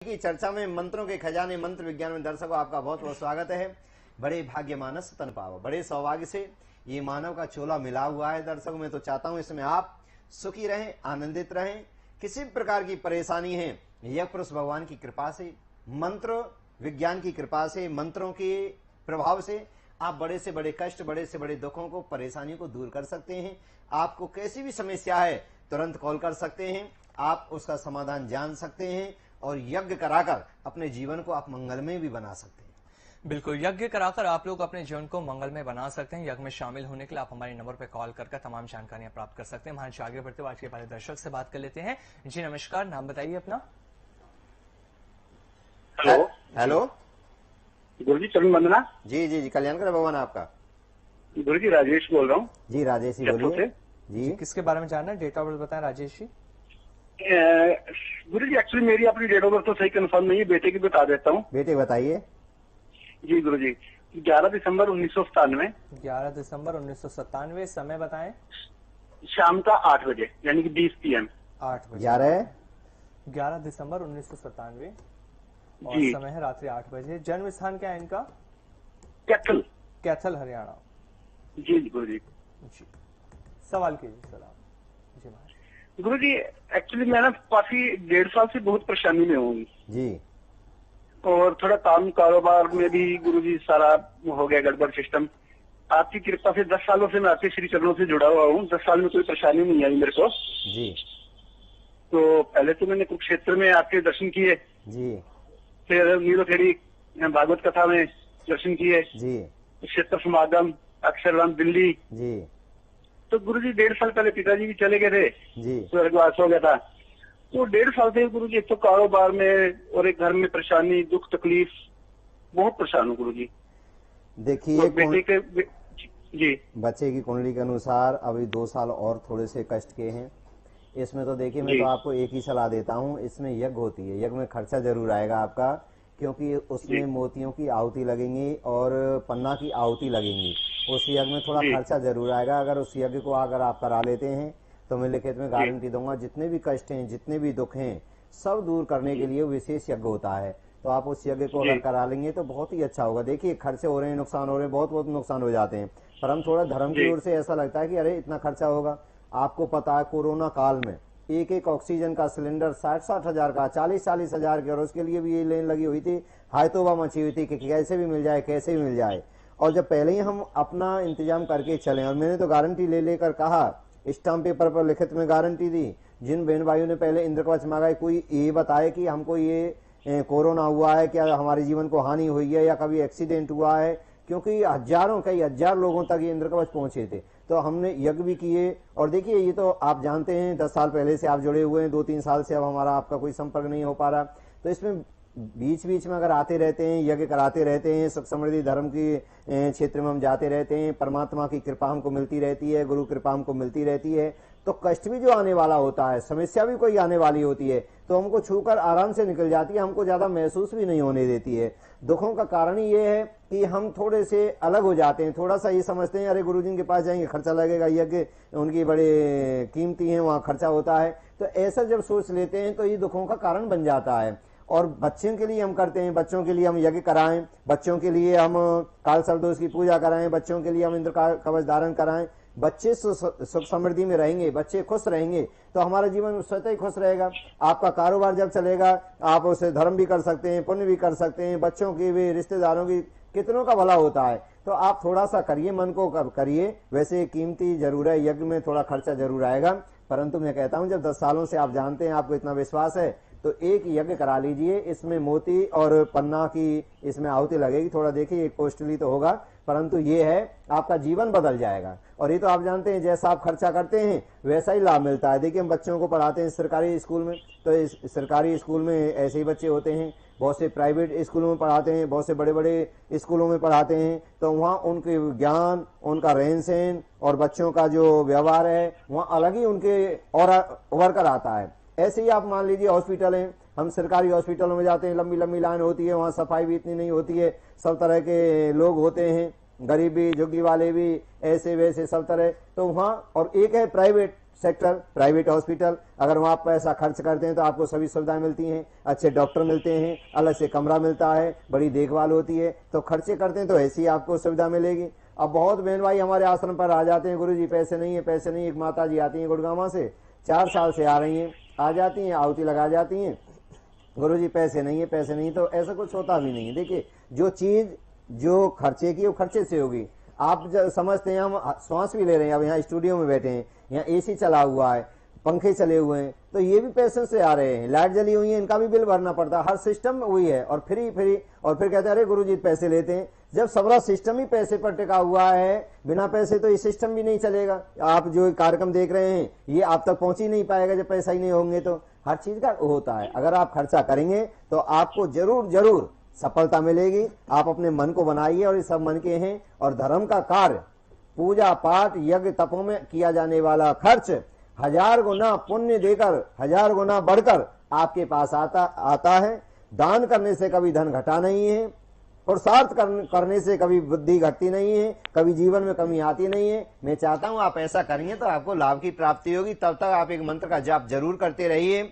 की चर्चा में मंत्रों के खजाने मंत्र विज्ञान में दर्शकों आपका बहुत बहुत स्वागत है। बड़े भाग्य मानस तन पावा, बड़े सौभाग्य से ये मानव का चोला मिला हुआ है दर्शकों। मैं तो चाहता हूं इसमें आप सुखी रहें, आनंदित रहें। किसी भी प्रकार की परेशानी है, यह पुरुष भगवान की कृपा से, मंत्र विज्ञान की कृपा से, मंत्रों के प्रभाव से आप बड़े से बड़े कष्ट, बड़े से बड़े दुखों को, परेशानियों को दूर कर सकते हैं। आपको कैसी भी समस्या है तुरंत कॉल कर सकते हैं, आप उसका समाधान जान सकते हैं और यज्ञ कराकर अपने जीवन को आप मंगलमय भी बना सकते हैं। बिल्कुल, यज्ञ कराकर आप लोग अपने जीवन को मंगलमय बना सकते हैं। यज्ञ में शामिल होने के लिए आप हमारे नंबर पर कॉल करके तमाम जानकारियां प्राप्त कर सकते हैं। हमारे आगे बढ़ते हुए आज के पहले दर्शक से बात कर लेते हैं। जी नमस्कार, नाम बताइए अपना। हेलो हेलो गुरु जी, चरण वंदना। जी जी जी, कल्याण कर भगवान आपका। गुरु जी, राजेश बोल रहा हूँ जी राजेश जी जयपुर बोलिए। से। जी किसके बारे में जानना है, डेट ऑफ बर्थ बताएं राजेश जी। गुरु जी, एक्चुअली मेरी अपनी डेट ऑफ बर्थ तो सही कंफर्म नहीं है, बेटे की बता देता हूँ। बेटे बताइए। जी गुरु जी, 11 दिसंबर 1997, 11 दिसंबर 1997, समय बताएं। शाम का 8 बजे, यानी कि 20 PM। 8 बजे। 11 दिसंबर 1997 और जी। समय है रात्रि 8 बजे। जन्म स्थान क्या है इनका? कैथल। कैथल, हरियाणा। जी गुरु जी। जी, सवाल कीजिए सर आप। जी महाराज। गुरु जी, एक्चुअली मैं ना काफी 1.5 साल से बहुत परेशानी में हूँ जी और थोड़ा काम कारोबार में भी गुरु जी सारा हो गया गड़बड़ सिस्टम। आपकी कृपा से 10 सालों से मैं आपके श्री चरणों से जुड़ा हुआ हूँ। 10 साल में कोई परेशानी नहीं आई मेरे को। जी तो पहले तो मैंने कुरुक्षेत्र में आपके दर्शन किए, जी फिर नीलोखेड़ी भागवत कथा में दर्शन किए, जी क्षेत्र समागम, अक्षरधाम दिल्ली। जी तो गुरु जी 1.5 साल पहले पिताजी भी चले गए थे, जी स्वर्गवास हो गया था। तो 1.5 साल से गुरु जी एक तो कारोबार में और एक घर में परेशानी, दुख तकलीफ, बहुत परेशान हूँ गुरु जी। देखिए और बेटे के जी बच्चे की कुंडली के अनुसार अभी 2 साल और थोड़े से कष्ट के हैं। इसमें तो देखिए मैं जी। तो आपको एक ही सलाह देता हूँ, इसमें यज्ञ होती है, यज्ञ में खर्चा जरूर आएगा आपका, क्योंकि उसमें जी। मोतियों की आहुति लगेंगी और पन्ना की आहुति लगेंगी। उस यज्ञ में थोड़ा जी। खर्चा जरूर आएगा। अगर उस यज्ञ को अगर आप करा लेते हैं तो मैं लिखित में गारंटी दूंगा, जितने भी कष्ट हैं, जितने भी दुख हैं, सब दूर करने के लिए विशेष यज्ञ होता है। तो आप उस यज्ञ को अगर करा लेंगे तो बहुत ही अच्छा होगा। देखिए खर्चे हो रहे हैं, नुकसान हो रहे हैं, बहुत बहुत नुकसान हो जाते हैं, पर हम थोड़ा धर्म की ओर से ऐसा लगता है कि अरे इतना खर्चा होगा। आपको पता है कोरोना काल में एक एक ऑक्सीजन का सिलेंडर 60-60 हजार का, 40-40 हजार के, और उसके लिए भी ये लाइन लगी हुई थी, हायतोबा मची हुई थी कि कैसे भी मिल जाए, कैसे भी मिल जाए। और जब पहले ही हम अपना इंतजाम करके चले, और मैंने तो गारंटी ले लेकर कहा, स्टाम्प पेपर पर लिखित में गारंटी दी। जिन बहन भाइयों ने पहले इंद्र कवच मंगाए, कोई ये बताए कि हमको ये कोरोना हुआ है, क्या हमारे जीवन को हानि हुई है या कभी एक्सीडेंट हुआ है, क्योंकि हजारों कई हजार लोगों तक ये इंद्र कवच पहुंचे थे। तो हमने यज्ञ भी किए। और देखिए ये तो आप जानते हैं 10 साल पहले से आप जुड़े हुए हैं, 2-3 साल से अब हमारा आपका कोई संपर्क नहीं हो पा रहा। तो इसमें बीच बीच में अगर आते रहते हैं, यज्ञ कराते रहते हैं, सुख समृद्धि धर्म के क्षेत्र में हम जाते रहते हैं, परमात्मा की कृपा हमको मिलती रहती है, गुरु कृपा हमको मिलती रहती है, तो कष्ट भी जो आने वाला होता है, समस्या भी कोई आने वाली होती है, तो हमको छूकर आराम से निकल जाती है, हमको ज्यादा महसूस भी नहीं होने देती है। दुखों का कारण ये है कि हम थोड़े से अलग हो जाते हैं, थोड़ा सा ये समझते हैं अरे गुरुजी के पास जाएंगे खर्चा लगेगा, यज्ञ उनकी बड़े कीमती है, वहां खर्चा होता है। तो ऐसा जब सोच लेते हैं तो ये दुखों का कारण बन जाता है। और बच्चों के लिए हम करते हैं, बच्चों के लिए हम यज्ञ कराएं, बच्चों के लिए हम काल सर्पदोष की पूजा कराएं, बच्चों के लिए हम इंद्र कवच धारण कराएं। बच्चे सुख समृद्धि में रहेंगे, बच्चे खुश रहेंगे तो हमारा जीवन स्वतः ही खुश रहेगा। आपका कारोबार जब चलेगा, आप उसे धर्म भी कर सकते हैं, पुण्य भी कर सकते हैं, बच्चों की भी, रिश्तेदारों की, कितनों का भला होता है। तो आप थोड़ा सा करिए, मन को करिए। वैसे कीमती जरूर है, यज्ञ में थोड़ा खर्चा जरूर आएगा, परंतु मैं कहता हूं जब 10 सालों से आप जानते हैं, आपको इतना विश्वास है, तो एक यज्ञ करा लीजिए। इसमें मोती और पन्ना की इसमें आहुति लगेगी। थोड़ा देखिए एक कॉस्टली तो होगा, परंतु ये है आपका जीवन बदल जाएगा। और ये तो आप जानते हैं जैसा आप खर्चा करते हैं वैसा ही लाभ मिलता है। देखिए हम बच्चों को पढ़ाते हैं सरकारी स्कूल में, तो इस सरकारी स्कूल में ऐसे ही बच्चे होते हैं, बहुत से प्राइवेट स्कूलों में पढ़ाते हैं, बहुत से बड़े बड़े स्कूलों में पढ़ाते हैं, तो वहाँ उनके ज्ञान, उनका रहन सहन और बच्चों का जो व्यवहार है वहाँ अलग ही उनके और उभर कर आता है। ऐसे ही आप मान लीजिए हॉस्पिटल है, हम सरकारी हॉस्पिटलों में जाते हैं, लंबी लंबी लाइन होती है, वहाँ सफाई भी इतनी नहीं होती है, सब तरह के लोग होते हैं, गरीब भी, झुग्गी वाले भी, ऐसे वैसे सब तरह। तो वहाँ, और एक है प्राइवेट सेक्टर, प्राइवेट हॉस्पिटल, अगर वहां पैसा खर्च करते हैं तो आपको सभी सुविधाएं मिलती हैं, अच्छे डॉक्टर मिलते हैं, अलग से कमरा मिलता है, बड़ी देखभाल होती है। तो खर्चे करते हैं तो ऐसी आपको सुविधा मिलेगी। अब बहुत बहन भाई हमारे आश्रम पर आ जाते हैं, गुरुजी पैसे नहीं है, पैसे नहीं है। एक माता जी आती हैं गुड़गांव से, 4 साल से आ रही हैं, आ जाती हैं, आहुति लगा जाती हैं, गुरुजी पैसे नहीं है, पैसे नहीं। तो ऐसा कुछ होता भी नहीं है। देखिए, जो चीज जो खर्चे की वो खर्चे से होगी। आप समझते हैं हम श्वास भी ले रहे हैं, अब यहाँ स्टूडियो में बैठे हैं, यहाँ एसी चला हुआ है, पंखे चले हुए हैं, तो ये भी पैसे से आ रहे हैं। लाइट जली हुई है, इनका भी बिल भरना पड़ता है। हर सिस्टम वही है, और फ्री और फिर कहते हैं अरे गुरुजी पैसे लेते हैं। जब सबरा सिस्टम ही पैसे पर टिका हुआ है, बिना पैसे तो ये सिस्टम भी नहीं चलेगा। आप जो कार्यक्रम देख रहे हैं ये आप तक पहुंच ही नहीं पाएगा जब पैसा ही नहीं होंगे। तो हर चीज का होता है, अगर आप खर्चा करेंगे तो आपको जरूर सफलता मिलेगी। आप अपने मन को बनाइए, और ये सब मन के हैं। और धर्म का कार्य, पूजा पाठ यज्ञ तपों में किया जाने वाला खर्च 1000 गुना पुण्य देकर, 1000 गुना बढ़कर आपके पास आता है। दान करने से कभी धन घटा नहीं है, पुरुषार्थ करने से कभी बुद्धि घटती नहीं है, कभी जीवन में कमी आती नहीं है। मैं चाहता हूं आप ऐसा करेंगे तो आपको लाभ की प्राप्ति होगी। तब तक आप एक मंत्र का जाप जरूर करते रहिए।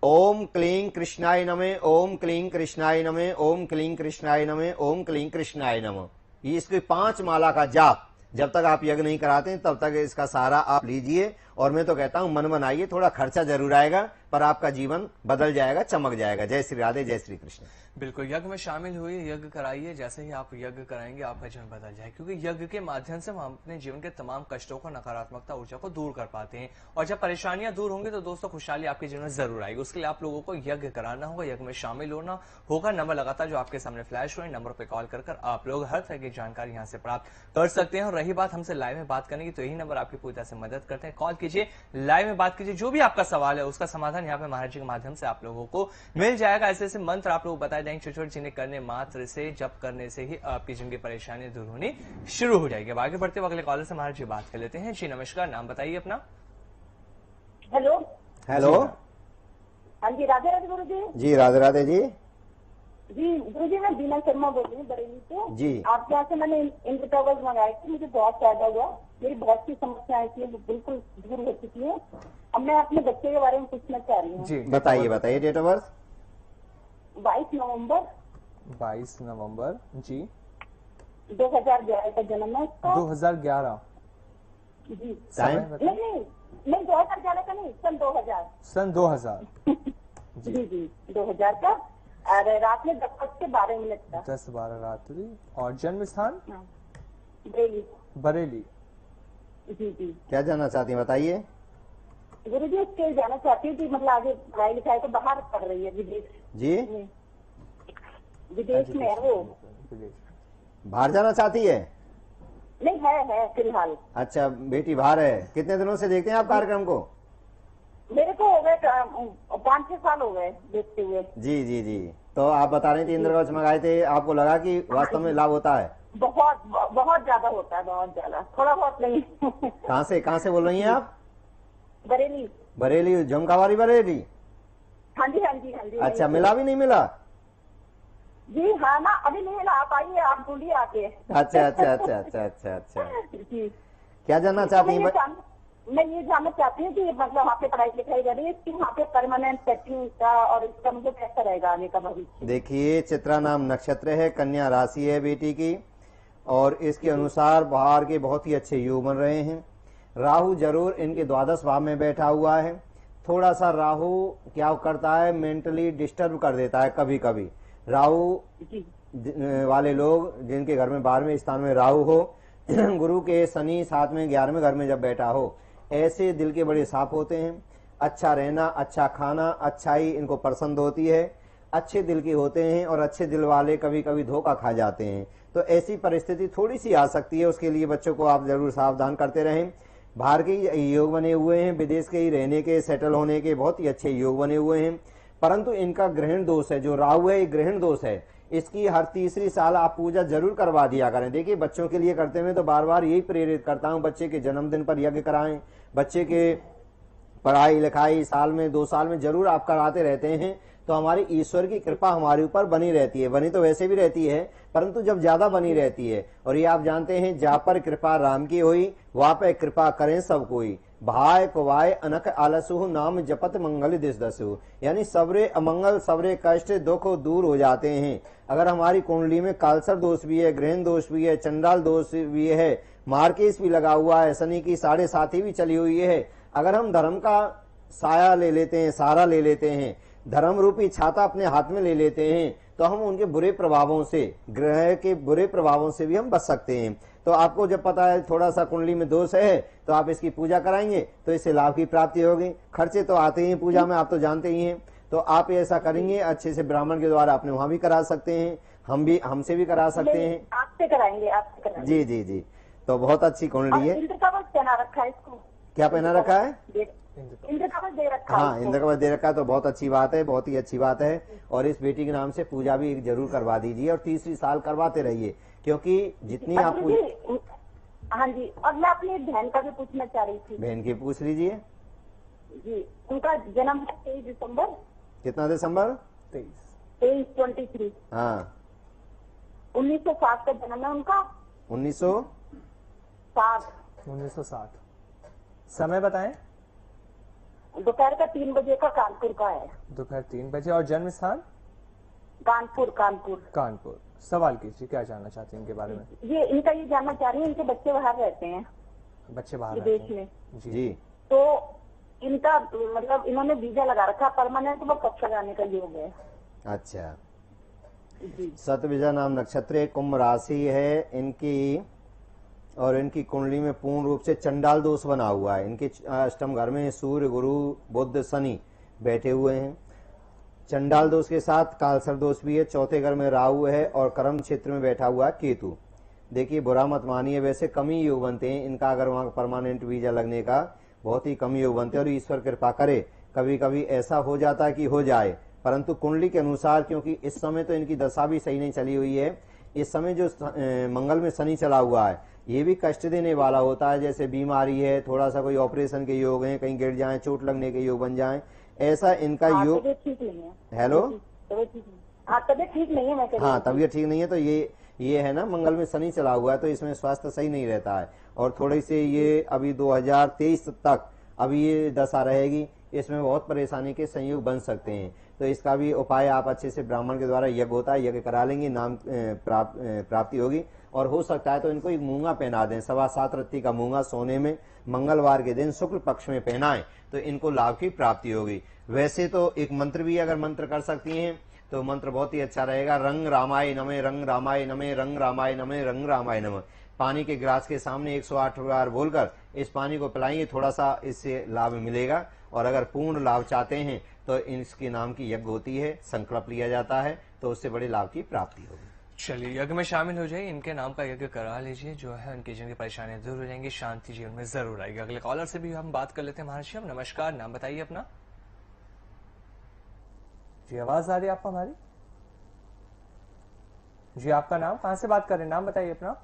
ओम क्लीं कृष्णाय नमः, ओम क्लीं कृष्णाय नमः, ओम क्लीं कृष्णाय नमः, ओम क्लीं कृष्णाय नमः। ये इसकी 5 माला का जाप जब तक आप यज्ञ नहीं कराते तब तक इसका सहारा आप लीजिए। और मैं तो कहता हूं मन बनाइए, थोड़ा खर्चा जरूर आएगा पर आपका जीवन बदल जाएगा, चमक जाएगा। जय श्री राधे, जय श्री कृष्ण। बिल्कुल, यज्ञ में शामिल हुए, यज्ञ कराइए। जैसे ही आप यज्ञ कराएंगे आपका जीवन बदल जाए, क्योंकि यज्ञ के माध्यम से हम अपने जीवन के तमाम कष्टों को, नकारात्मकता ऊर्जा को दूर कर पाते हैं। और जब परेशानियां दूर होंगी तो दोस्तों खुशहाली आपके जीवन में जरूर आएगी। उसके लिए आप लोगों को यज्ञ कराना होगा, यज्ञ में शामिल होना होगा। नंबर लगातार जो आपके सामने फ्लैश हुए, नंबर पर कॉल कर आप लोग हर तरह की जानकारी यहाँ से प्राप्त कर सकते हैं। और रही बात हमसे लाइव में बात करने की, तो यही नंबर आपकी पूरी तरह से मदद करते हैं। कॉल कीजिए, लाइव में बात कीजिए, जो भी आपका सवाल है उसका समाधान यहाँ पे महाराज जी के माध्यम से आप लोगों को मिल जाएगा। ऐसे ऐसे मंत्र आप लोग बताए जाएंगे, छोटे छोटे, जिन्हें करने मात्र से, जब करने से ही आपकी जिंदगी परेशानियां दूर होनी शुरू हो जाएगी। आगे बढ़ते हुए अगले कॉलर से महाराज जी बात कर लेते हैं। जी नमस्कार, नाम बताइए अपना। हेलो हेलो, हाँ जी, राधे राधे गुरु जी। जी राधे राधे जी। जी गुरु जी, मैं बीना शर्मा बोल रही हूँ बरेली से। जी। आपके यहाँ से मैंने इंटरटॉवल्स मंगाए थे, मुझे बहुत फायदा हुआ। मेरी बहुत सी समस्याएं थी, वो बिल्कुल दूर हो चुकी है। अब मैं अपने बच्चे के बारे में पूछना चाह रही हूँ। जी बताइए डेट ऑफ बर्थ। 22 नवंबर 22 नवंबर जी 2011 का जन्म है उसका। 2011 जी। टाइम? नहीं 2011 का नहीं, सन 2000। सन 2000 जी 2000 का। और रात में 10:12 का। 10-12 रात्रि। और जन्म स्थान हाँ, बरेली। बरेली। जी। क्या जानना चाहती हैं बताइए। गुरु जी, उसके जाना चाहती हूँ कि मतलब आगे पढ़ाई लिखाई तो बाहर पढ़ रही है, विदेश जी, में। विदेश में है वो। बाहर जाना चाहती है? नहीं, है फिलहाल। अच्छा, बेटी बाहर है। कितने दिनों से देखते हैं आप कार्यक्रम को? मेरे को हो गए 5-6 साल हो गए देखते हुए। जी। तो आप बता रहे थे इंद्रकवच मंगाए थे, आपको लगा कि वास्तव में लाभ होता है? बहुत ज्यादा होता है, बहुत ज्यादा, थोड़ा बहुत नहीं। कहाँ से बोल रही हैं आप? बरेली। झुमकावारी बरेली। हाँ जी। अच्छा, मिला भी नहीं मिला? जी हाँ ना, अभी नहीं मिला। आप आइए, आप बोलिए आके। अच्छा। जी। क्या जानना चाहती हैं? मैं ये जानना चाहती हूँ कि मतलब वहाँ पे पढ़ाई लिखाई कर रही है, कि वहाँ पे परमानेंट सेटिंग का और इसका मतलब कैसा रहेगा आगे का भविष्य? देखिए, चित्रा नाम नक्षत्र है, कन्या राशि है बेटी की, और इसके अनुसार बाहर के बहुत ही अच्छे योग बन रहे हैं। राहु जरूर इनके 12 भाव में बैठा हुआ है। थोड़ा सा राहु क्या करता है, मेंटली डिस्टर्ब कर देता है कभी कभी। राहु वाले लोग जिनके घर में 12वें स्थान में राहु हो, गुरु के शनि 7 में 11वें घर में जब बैठा हो, ऐसे दिल के बड़े साफ होते हैं। अच्छा रहना, अच्छा खाना, अच्छाई इनको पसंद होती है, अच्छे दिल के होते हैं, और अच्छे दिल वाले कभी कभी धोखा खा जाते हैं। तो ऐसी परिस्थिति थोड़ी सी आ सकती है, उसके लिए बच्चों को आप जरूर सावधान करते रहें। बाहर के योग बने हुए हैं, विदेश के ही रहने के, सेटल होने के बहुत ही अच्छे योग बने हुए हैं, परंतु इनका ग्रहण दोष है। जो राहु है, ग्रहण दोष है। इसकी हर तीसरी साल आप पूजा जरूर करवा दिया करें। देखिए, बच्चों के लिए करते हुए तो बार बार यही प्रेरित करता हूं, बच्चे के जन्मदिन पर यज्ञ कराएं। बच्चे के पढ़ाई लिखाई साल में 2 साल में जरूर आप कराते रहते हैं, तो हमारी ईश्वर की कृपा हमारे ऊपर बनी रहती है। बनी तो वैसे भी रहती है, परंतु जब ज्यादा बनी रहती है। और ये आप जानते हैं, जहाँ पर कृपा राम की हुई वहां पर कृपा करें सब कोई। भाय कुवाय अनक आलसु नाम जपत मंगल दिस दसु, यानी सबरे अमंगल सबरे कष्ट दुख दूर हो जाते हैं। अगर हमारी कुंडली में कालसर दोष भी है, ग्रहण दोष भी है, चंडाल दोष भी है, मार्केस भी लगा हुआ है, शनि की 7.5 भी चली हुई है, अगर हम धर्म का साया ले लेते हैं, सहारा ले लेते हैं, धर्म रूपी छाता अपने हाथ में ले लेते हैं, तो हम उनके बुरे प्रभावों से, ग्रह के बुरे प्रभावों से भी हम बच सकते हैं। तो आपको जब पता है थोड़ा सा कुंडली में दोष है तो आप इसकी पूजा कराएंगे तो इससे लाभ की प्राप्ति होगी। खर्चे तो आते ही पूजा में, आप तो जानते ही हैं। तो आप ऐसा करेंगे, अच्छे से ब्राह्मण के द्वारा अपने वहां भी करा सकते हैं, हमसे भी करा सकते हैं। आपसे कराएंगे, आपसे कराएंगे। जी जी जी, तो बहुत अच्छी कुंडली है। इंद्र कवच पहना रखा है इसको। क्या पहना रखा है? इंद्र कवच दे रखा है। हाँ, इंद्र कवच दे रखा है, तो बहुत अच्छी बात है, बहुत ही अच्छी बात है। और इस बेटी के नाम से पूजा भी जरूर करवा दीजिए और 30 साल करवाते रहिए, क्योंकि जितनी आप हाँ जी। और मैं अपनी बहन का भी पूछना चाह रही थी। बहन की पूछ लीजिए। जी, उनका जन्म है 23 दिसंबर। कितना दिसंबर? 23 हाँ, 1960 का जन्म है उनका। 1960। समय बताएं। दोपहर का 3 बजे का कानपुर का है। दोपहर 3 बजे। और जन्म स्थान? कानपुर। कानपुर। सवाल कीजिए, क्या जानना चाहते हैं इनके बारे में? ये इनका ये जानना चाह रही है, इनके बच्चे बाहर रहते हैं, बच्चे बाहर विदेश रहते हैं। में। जी। जी, तो इनका मतलब इन्होंने वीजा लगा रखा परमानेंट, वो कब तक आने का योग है? अच्छा। जी। सतविजा नाम नक्षत्र है, कुंभ राशि है इनकी, और इनकी कुंडली में पूर्ण रूप से चंडाल दोष बना हुआ है। इनके अष्टम घर में सूर्य, गुरु, बुध, शनि बैठे हुए हैं। चंडाल दोष के साथ कालसर दोष भी है। चौथे घर में राहु है और कर्म क्षेत्र में बैठा हुआ है केतु। देखिए, बुरा मत मानिए, वैसे कम ही योग बनते हैं इनका, अगर वहां परमानेंट वीजा लगने का बहुत ही कम योग बनते हैं। और ईश्वर कृपा करे, कभी कभी ऐसा हो जाता है कि हो जाए, परंतु कुंडली के अनुसार, क्योंकि इस समय तो इनकी दशा भी सही नहीं चली हुई है, इस समय जो मंगल में शनि चला हुआ है ये भी कष्ट देने वाला होता है। जैसे बीमारी है, थोड़ा सा कोई ऑपरेशन के योग है, कहीं गिर जाए, चोट लगने के योग बन जाए, ऐसा इनका योग। तबियत ठीक नहीं है। हेलो, तबियत ठीक नहीं है। मैं कह रही हूँ। हाँ, तबियत ठीक नहीं है, तो ये है ना, मंगल में शनि चला हुआ है, तो इसमें स्वास्थ्य सही नहीं रहता है। और थोड़ी सी ये अभी 2023 तक अभी ये दशा रहेगी, इसमें बहुत परेशानी के संयोग बन सकते हैं। तो इसका भी उपाय आप अच्छे से, ब्राह्मण के द्वारा यज्ञ होता है, यज्ञ करा लेंगे, नाम प्राप्ति होगी। और हो सकता है तो इनको एक मूंगा पहना दें, 7.25 रत्ती का मूंगा सोने में, मंगलवार के दिन शुक्ल पक्ष में पहनाएं, तो इनको लाभ की प्राप्ति होगी। वैसे तो एक मंत्र भी, अगर मंत्र कर सकती हैं तो मंत्र बहुत ही अच्छा रहेगा। रंग रामाय नमे, रंग रामाय नमे, रंग रामाय नमे, रंग रामाय नमे। पानी के गिलास के सामने 108 बार बोलकर इस पानी को पिलाएंगे, थोड़ा सा इससे लाभ मिलेगा। और अगर पूर्ण लाभ चाहते हैं तो इसके नाम की यज्ञ होती है, संकल्प लिया जाता है, तो उससे बड़े लाभ की प्राप्ति होगी। चलिए, यज्ञ में शामिल हो जाइए, इनके नाम का यज्ञ करा लीजिए, जो है उनकी जीवन की परेशानियां दूर हो जाएंगी, शांति जीवन में जरूर आएगी। अगले कॉलर से भी हम बात कर लेते हैं। महर्षि, हम नमस्कार, नाम बताइए अपना। जी, आवाज आ रही है आपको हमारी? जी, आपका नाम, कहां से बात कर रहे हैं, नाम बताइए अपना।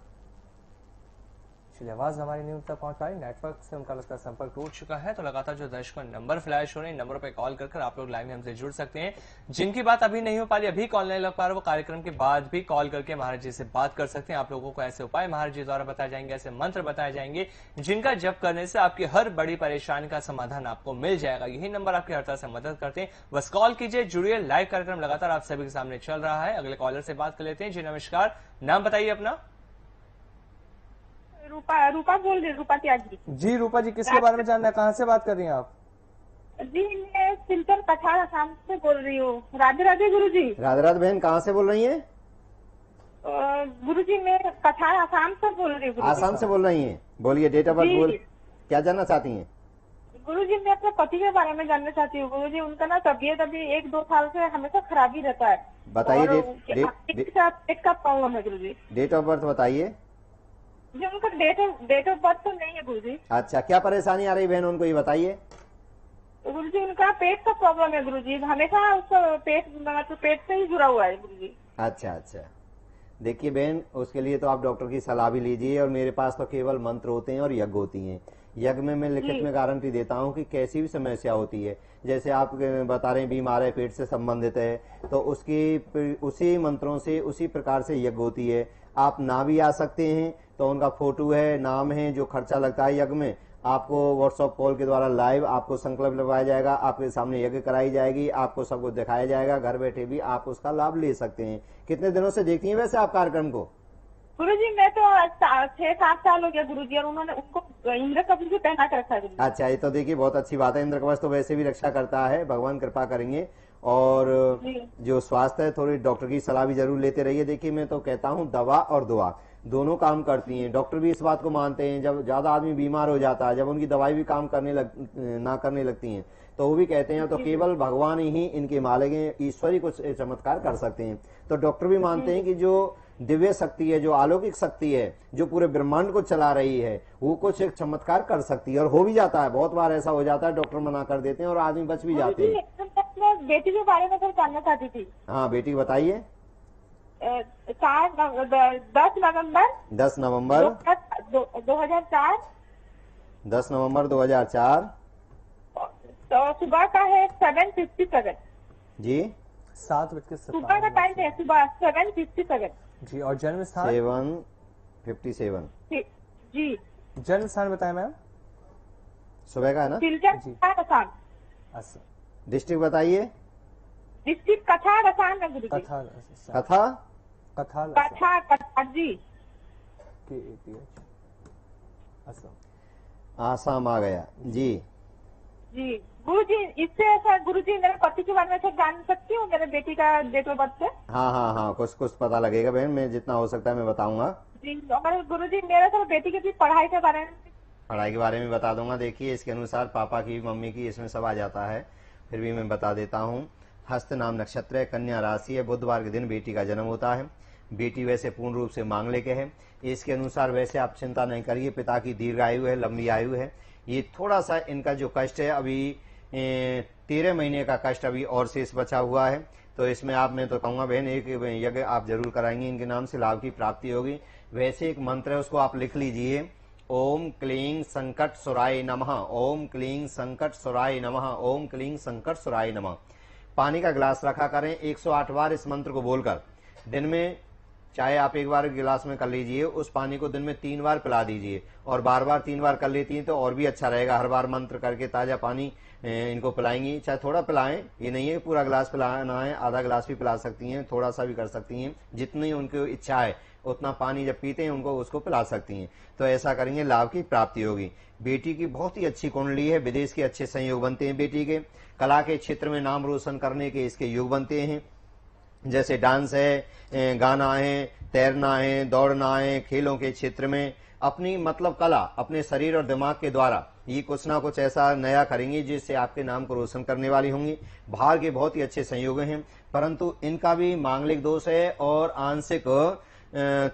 चलिए, आवाज हमारी न्यूज तक पहुंच पाई, नेटवर्क से उनका लगता संपर्क टूट चुका है। तो लगातार जो दर्शकों नंबर फ्लैश हो रहे हैं, नंबरों पे कॉल कर आप लोग लाइन में हमसे जुड़ सकते हैं। जिनकी बात अभी नहीं हो पा रही, अभी कॉल नहीं लग पा रहा, वो कार्यक्रम के बाद भी कॉल करके महाराज जी से बात कर सकते हैं। आप लोगों को ऐसे उपाय महाराज जी द्वारा बताए जाएंगे, ऐसे मंत्र बताए जाएंगे, जिनका जप करने से आपकी हर बड़ी परेशानी का समाधान आपको मिल जाएगा। यही नंबर आपकी हर तरह से मदद करते हैं। बस कॉल कीजिए, जुड़िए, लाइव कार्यक्रम लगातार आप सभी के सामने चल रहा है। अगले कॉलर से बात कर लेते हैं। जी नमस्कार, नाम बताइए अपना। रूपा बोल रही, रूपा त्याग जी। जी रूपा जी, किसके बारे में जानना है, कहाँ से बात कर रही हैं आप? जी, मैं सिलचर पठार आसाम से बोल रही हूँ। राधे राधे गुरु जी। राधे राधे बहन, कहाँ से बोल रही हैं? गुरु जी, मैं पठार आसाम से बोल रही हूँ। आसाम से बोल रही हैं, बोलिए, डेट ऑफ बर्थ बोल, क्या जानना चाहती हैं? गुरु जी, मैं अपने पति के बारे में जानना चाहती हूँ। गुरु जी, उनका ना तबीयत अभी 1-2 साल से हमेशा खराब ही रहता है। बताइए, पेट का प्रॉब्लम है गुरु जी। डेट ऑफ बर्थ बताइए। जी, उनका डेट ऑफ बर्थ तो नहीं है गुरु जी। अच्छा, क्या परेशानी आ रही बहन, उनको ये बताइए। गुरु जी, उनका पेट का प्रॉब्लम है गुरु जी, हमेशा उसका पेट से ही जुड़ा हुआ है गुरु जी। अच्छा अच्छा, देखिए बहन, उसके लिए तो आप डॉक्टर की सलाह भी लीजिए, और मेरे पास तो केवल मंत्र होते हैं और यज्ञ होती हैं। यज्ञ में मैं लिखित में गारंटी देता हूं कि कैसी भी समस्या होती है, जैसे आप बता रहे हैं बीमार है, पेट से संबंधित है, तो उसकी उसी मंत्रों से, उसी प्रकार से यज्ञ होती है। आप ना भी आ सकते हैं तो उनका फोटो है, नाम है, जो खर्चा लगता है यज्ञ में आपको व्हाट्सएप कॉल के द्वारा लाइव आपको संकल्प लगवाया जाएगा, आपके सामने यज्ञ कराई जाएगी, आपको सब कुछ दिखाया जाएगा, घर बैठे भी आप उसका लाभ ले सकते हैं। कितने दिनों से देखती हैं वैसे आप कार्यक्रम को? गुरुजी मैं तो 6-7 साल हो गया गुरुजी, और उन्होंने उनको इंद्र कवच भी पहना कर रखा है गुरुजी। अच्छा, ये तो देखिए बहुत अच्छी बात है। इंद्र कवच तो वैसे भी रक्षा करता है, भगवान कृपा करेंगे। और जो स्वास्थ्य है थोड़ी डॉक्टर की सलाह भी जरूर लेते रहिए। देखिए मैं तो कहता हूँ दवा और दुआ दोनों काम करती हैं। डॉक्टर भी इस बात को मानते हैं, जब ज्यादा आदमी बीमार हो जाता है, जब उनकी दवाई भी काम ना करने लगती हैं, तो वो भी कहते हैं तो केवल भगवान ही इनके मालिक हैं, ईश्वरी कुछ चमत्कार कर सकते हैं। तो डॉक्टर भी मानते हैं कि जो दिव्य शक्ति है, जो अलौकिक शक्ति है, जो पूरे ब्रह्मांड को चला रही है, वो कुछ एक चमत्कार कर सकती है। और हो भी जाता है, बहुत बार ऐसा हो जाता है, डॉक्टर मना कर देते हैं और आदमी बच भी जाते हैं। मैं बेटी के बारे में कुछ जानना चाहती थी। हाँ बेटी बताइए। 10 नवंबर 10 नवंबर 2004 10 नवंबर 2004 तो सुबह का है 7:57 जी। 7:57 सुबह का टाइम है, सुबह 7:57 जी। और जन्म स्थान? 7:57 जी। जन्म स्थान बताएं मैम। सुबह का है ना? सिलचर कथार अच्छा। डिस्ट्रिक्ट बताइए। डिस्ट्रिक्ट कथार आसाम है गुरुजी। कथाल कथा कथार जी। आसाम आ गया जी। जी गुरुजी, इससे ऐसा गुरुजी मेरे पति के बारे में ऐसा जान सकती हूँ, मेरे बेटी का डेट ऑफ बर्थ से? हाँ कुछ पता लगेगा बहन, मैं जितना हो सकता है मैं बताऊंगा जी। और गुरुजी मेरे सर बेटी की पढ़ाई के बारे में? पढ़ाई के बारे में बता दूंगा। देखिए इसके अनुसार पापा की मम्मी की इसमें सब आ जाता है, फिर भी मैं बता देता हूँ। हस्त नाम नक्षत्र है, कन्या राशि है, बुधवार के दिन बेटी का जन्म होता है। बेटी वैसे पूर्ण रूप से मांगलिक है। इसके अनुसार वैसे आप चिंता नहीं करिए, पिता की दीर्घ आयु है, लंबी आयु है। ये थोड़ा सा इनका जो कष्ट है अभी 13 महीने का कष्ट अभी और शेष बचा हुआ है। तो इसमें आप, मैं तो कहूंगा बहन एक यज्ञ आप जरूर कराएंगे, इनके नाम से लाभ की प्राप्ति होगी। वैसे एक मंत्र है उसको आप लिख लीजिए। ओम क्लीं संकट सुराय नमः, ओम क्लीं संकट सुराय नमः, ओम क्लीं संकट सुराय नमः। पानी का गिलास रखा करें, 108 बार इस मंत्र को बोलकर दिन में, चाहे आप एक बार गिलास में कर लीजिए, उस पानी को दिन में 3 बार पिला दीजिए। और बार बार 3 बार कर लेती हैं तो और भी अच्छा रहेगा। हर बार मंत्र करके ताजा पानी इनको पिलाएंगी। चाहे थोड़ा पिलाएं, ये नहीं है पूरा गिलास पिलाना है, आधा गिलास भी पिला सकती हैं, थोड़ा सा भी कर सकती हैं, जितनी उनको इच्छा है उतना पानी जब पीते हैं उनको उसको पिला सकती हैं। तो ऐसा करेंगे, लाभ की प्राप्ति होगी। बेटी की बहुत ही अच्छी कुंडली है, विदेश के अच्छे संयोग बनते हैं बेटी के। कला के क्षेत्र में नाम रोशन करने के इसके योग बनते हैं, जैसे डांस है, गाना है, तैरना है, दौड़ना है, खेलों के क्षेत्र में अपनी मतलब कला अपने शरीर और दिमाग के द्वारा ये कुछ ना कुछ ऐसा नया करेंगी जिससे आपके नाम को रोशन करने वाली होंगी। बाहर के बहुत ही अच्छे संयोग हैं, परंतु इनका भी मांगलिक दोष है और आंशिक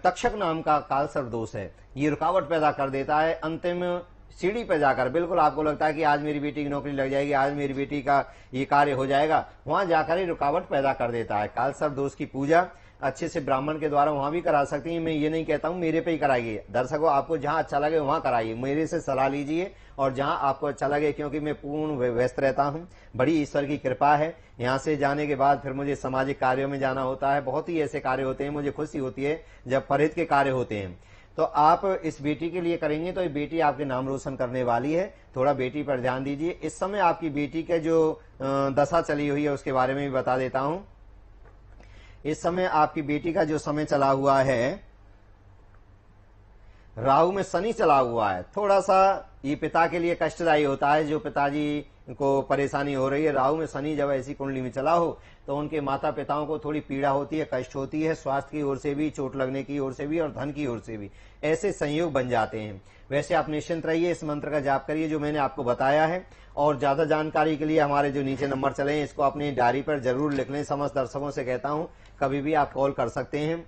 तक्षक नाम का काल सर्प दोष है। ये रुकावट पैदा कर देता है। अंतिम सीढ़ी पे जाकर बिल्कुल आपको लगता है कि आज मेरी बेटी की नौकरी लग जाएगी, आज मेरी बेटी का ये कार्य हो जाएगा, वहां जाकर ही रुकावट पैदा कर देता है। काल सर्प दोष की पूजा अच्छे से ब्राह्मण के द्वारा वहां भी करा सकती हैं। मैं ये नहीं कहता हूं मेरे पे ही कराइए, दर्शकों आपको जहां अच्छा लगे वहां कराइए, मेरे से सलाह लीजिए और जहां आपको अच्छा लगे, क्योंकि मैं पूर्ण व्यस्त रहता हूं। बड़ी ईश्वर की कृपा है। यहां से जाने के बाद फिर मुझे सामाजिक कार्यों में जाना होता है। बहुत ही ऐसे कार्य होते हैं, मुझे खुशी होती है जब परहित के कार्य होते हैं। तो आप इस बेटी के लिए करेंगे तो ये बेटी आपके नाम रोशन करने वाली है। थोड़ा बेटी पर ध्यान दीजिए। इस समय आपकी बेटी के जो दशा चली हुई है उसके बारे में भी बता देता हूं। इस समय आपकी बेटी का जो समय चला हुआ है, राहु में शनि चला हुआ है। थोड़ा सा ये पिता के लिए कष्टदायी होता है, जो पिताजी को परेशानी हो रही है। राहु में शनि जब ऐसी कुंडली में चला हो तो उनके माता पिताओं को थोड़ी पीड़ा होती है, कष्ट होती है, स्वास्थ्य की ओर से भी, चोट लगने की ओर से भी और धन की ओर से भी ऐसे संयोग बन जाते हैं। वैसे आप निश्चिंत रहिए, इस मंत्र का जाप करिए जो मैंने आपको बताया है। और ज्यादा जानकारी के लिए हमारे जो नीचे नंबर चले हैं इसको अपनी डायरी पर जरूर लिख लें। समस्त दर्शकों से कहता हूं कभी भी आप कॉल कर सकते हैं।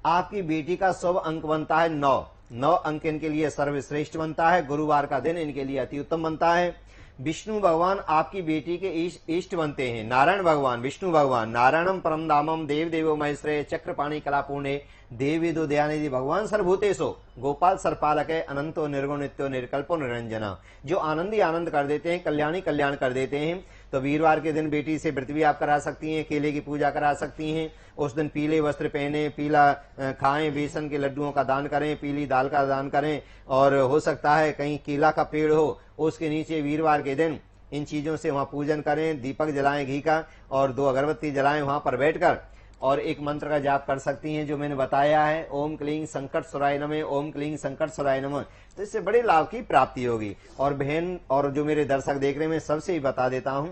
आपकी बेटी का शुभ अंक बनता है 9 अंक इनके लिए सर्वश्रेष्ठ बनता है। गुरुवार का दिन इनके लिए अति उत्तम बनता है। विष्णु भगवान आपकी बेटी के इष्ट बनते हैं। नारायण भगवान, विष्णु भगवान, नारायणम परम धामम देव देवो महेश्वरे चक्रपाणी कलापूर्णे देवीदो दयानिधि भगवान सर्वभूतेषु गोपाल सर्पालक अनंतो निर्गुण नित्यो निर्कल्पो निरंजना, जो आनंदी आनंद कर देते हैं, कल्याणी कल्याण कर देते हैं। तो वीरवार के दिन बेटी से व्रत भी आप करा सकती हैं, केले की पूजा करा सकती हैं। उस दिन पीले वस्त्र पहने, पीला खाएं, बेसन के लड्डुओं का दान करें, पीली दाल का दान करें, और हो सकता है कहीं केला का पेड़ हो उसके नीचे वीरवार के दिन इन चीजों से वहां पूजन करें, दीपक जलाएं घी का और 2 अगरबत्ती जलाएं वहां पर बैठकर, और एक मंत्र का जाप कर सकती हैं जो मैंने बताया है, ओम क्लीं संकट सुराय नमः, ओम क्लीं संकट सुराय नमः। तो इससे बड़े लाभ की प्राप्ति होगी। और बहन और जो मेरे दर्शक देख रहे हैं, मैं सबसे ही बता देता हूं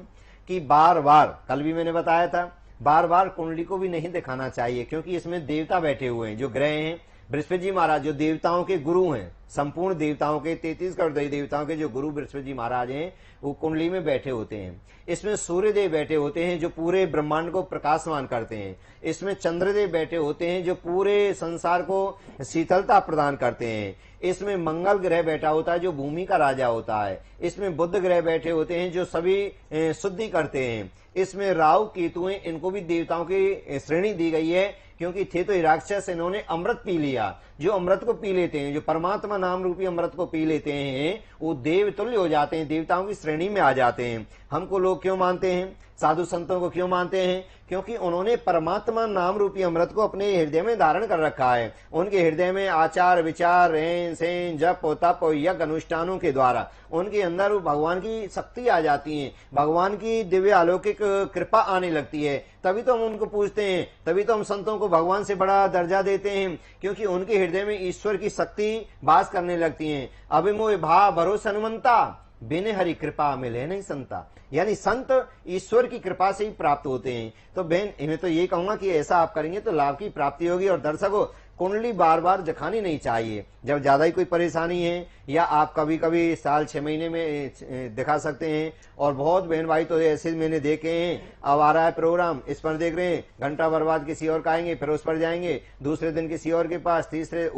कि बार बार, कल भी मैंने बताया था, बार बार कुंडली को भी नहीं दिखाना चाहिए, क्योंकि इसमें देवता बैठे हुए हैं, जो ग्रह हैं। बृहस्पति जी महाराज जो देवताओं के गुरु हैं, संपूर्ण देवताओं के 33 करोड़ देवताओं के जो गुरु बृहस्पति जी महाराज हैं, वो कुंडली में बैठे होते हैं। इसमें सूर्यदेव बैठे होते हैं जो पूरे ब्रह्मांड को प्रकाशमान करते हैं। इसमें चंद्रदेव बैठे होते हैं जो पूरे संसार को शीतलता प्रदान करते हैं। इसमें मंगल ग्रह बैठा होता है जो भूमि का राजा होता है। इसमें बुध ग्रह बैठे होते हैं जो सभी शुद्धि करते हैं। इसमें राहु केतु हैं, इनको भी देवताओं की श्रेणी दी गई है, क्योंकि थे तो राक्षस, इन्होंने अमृत पी लिया। जो अमृत को पी लेते हैं, जो परमात्मा नाम रूपी अमृत को पी लेते हैं, वो देव तुल्य हो जाते हैं, देवताओं की श्रेणी में आ जाते हैं। हमको लोग क्यों मानते हैं, साधु संतों को क्यों मानते हैं? क्योंकि उन्होंने परमात्मा नाम रूपी अमृत को अपने हृदय में धारण कर रखा है। उनके हृदय में आचार विचार रहन सहन जप तप यज्ञ अनुष्ठानों के द्वारा उनके अंदर भगवान की शक्ति आ जाती है, भगवान की दिव्य अलौकिक कृपा आने लगती है। तभी तो हम उनको पूजते हैं, तभी तो हम संतों को भगवान से बड़ा दर्जा देते हैं, क्योंकि उनके हृदय में ईश्वर की शक्ति वास करने लगती है। अभिमोह भाव भरोसा हनुमंता, बिन हरि कृपा मिले नहीं संता। यानी संत ईश्वर की कृपा से ही प्राप्त होते हैं। तो बहन, इन्हें तो ये कहूंगा कि ऐसा आप करेंगे तो लाभ की प्राप्ति होगी। और दर्शकों, कुंडली बार बार दिखानी नहीं चाहिए। जब ज्यादा ही कोई परेशानी है, या आप कभी कभी साल 6 महीने में दिखा सकते हैं। और बहुत बहन भाई तो ऐसे मैंने देखे हैं, अब आ रहा है प्रोग्राम, इस पर देख रहे हैं, घंटा बर्बाद किसी और का आएंगे, फिर उस पर जाएंगे, दूसरे दिन किसी और के पास, तीसरे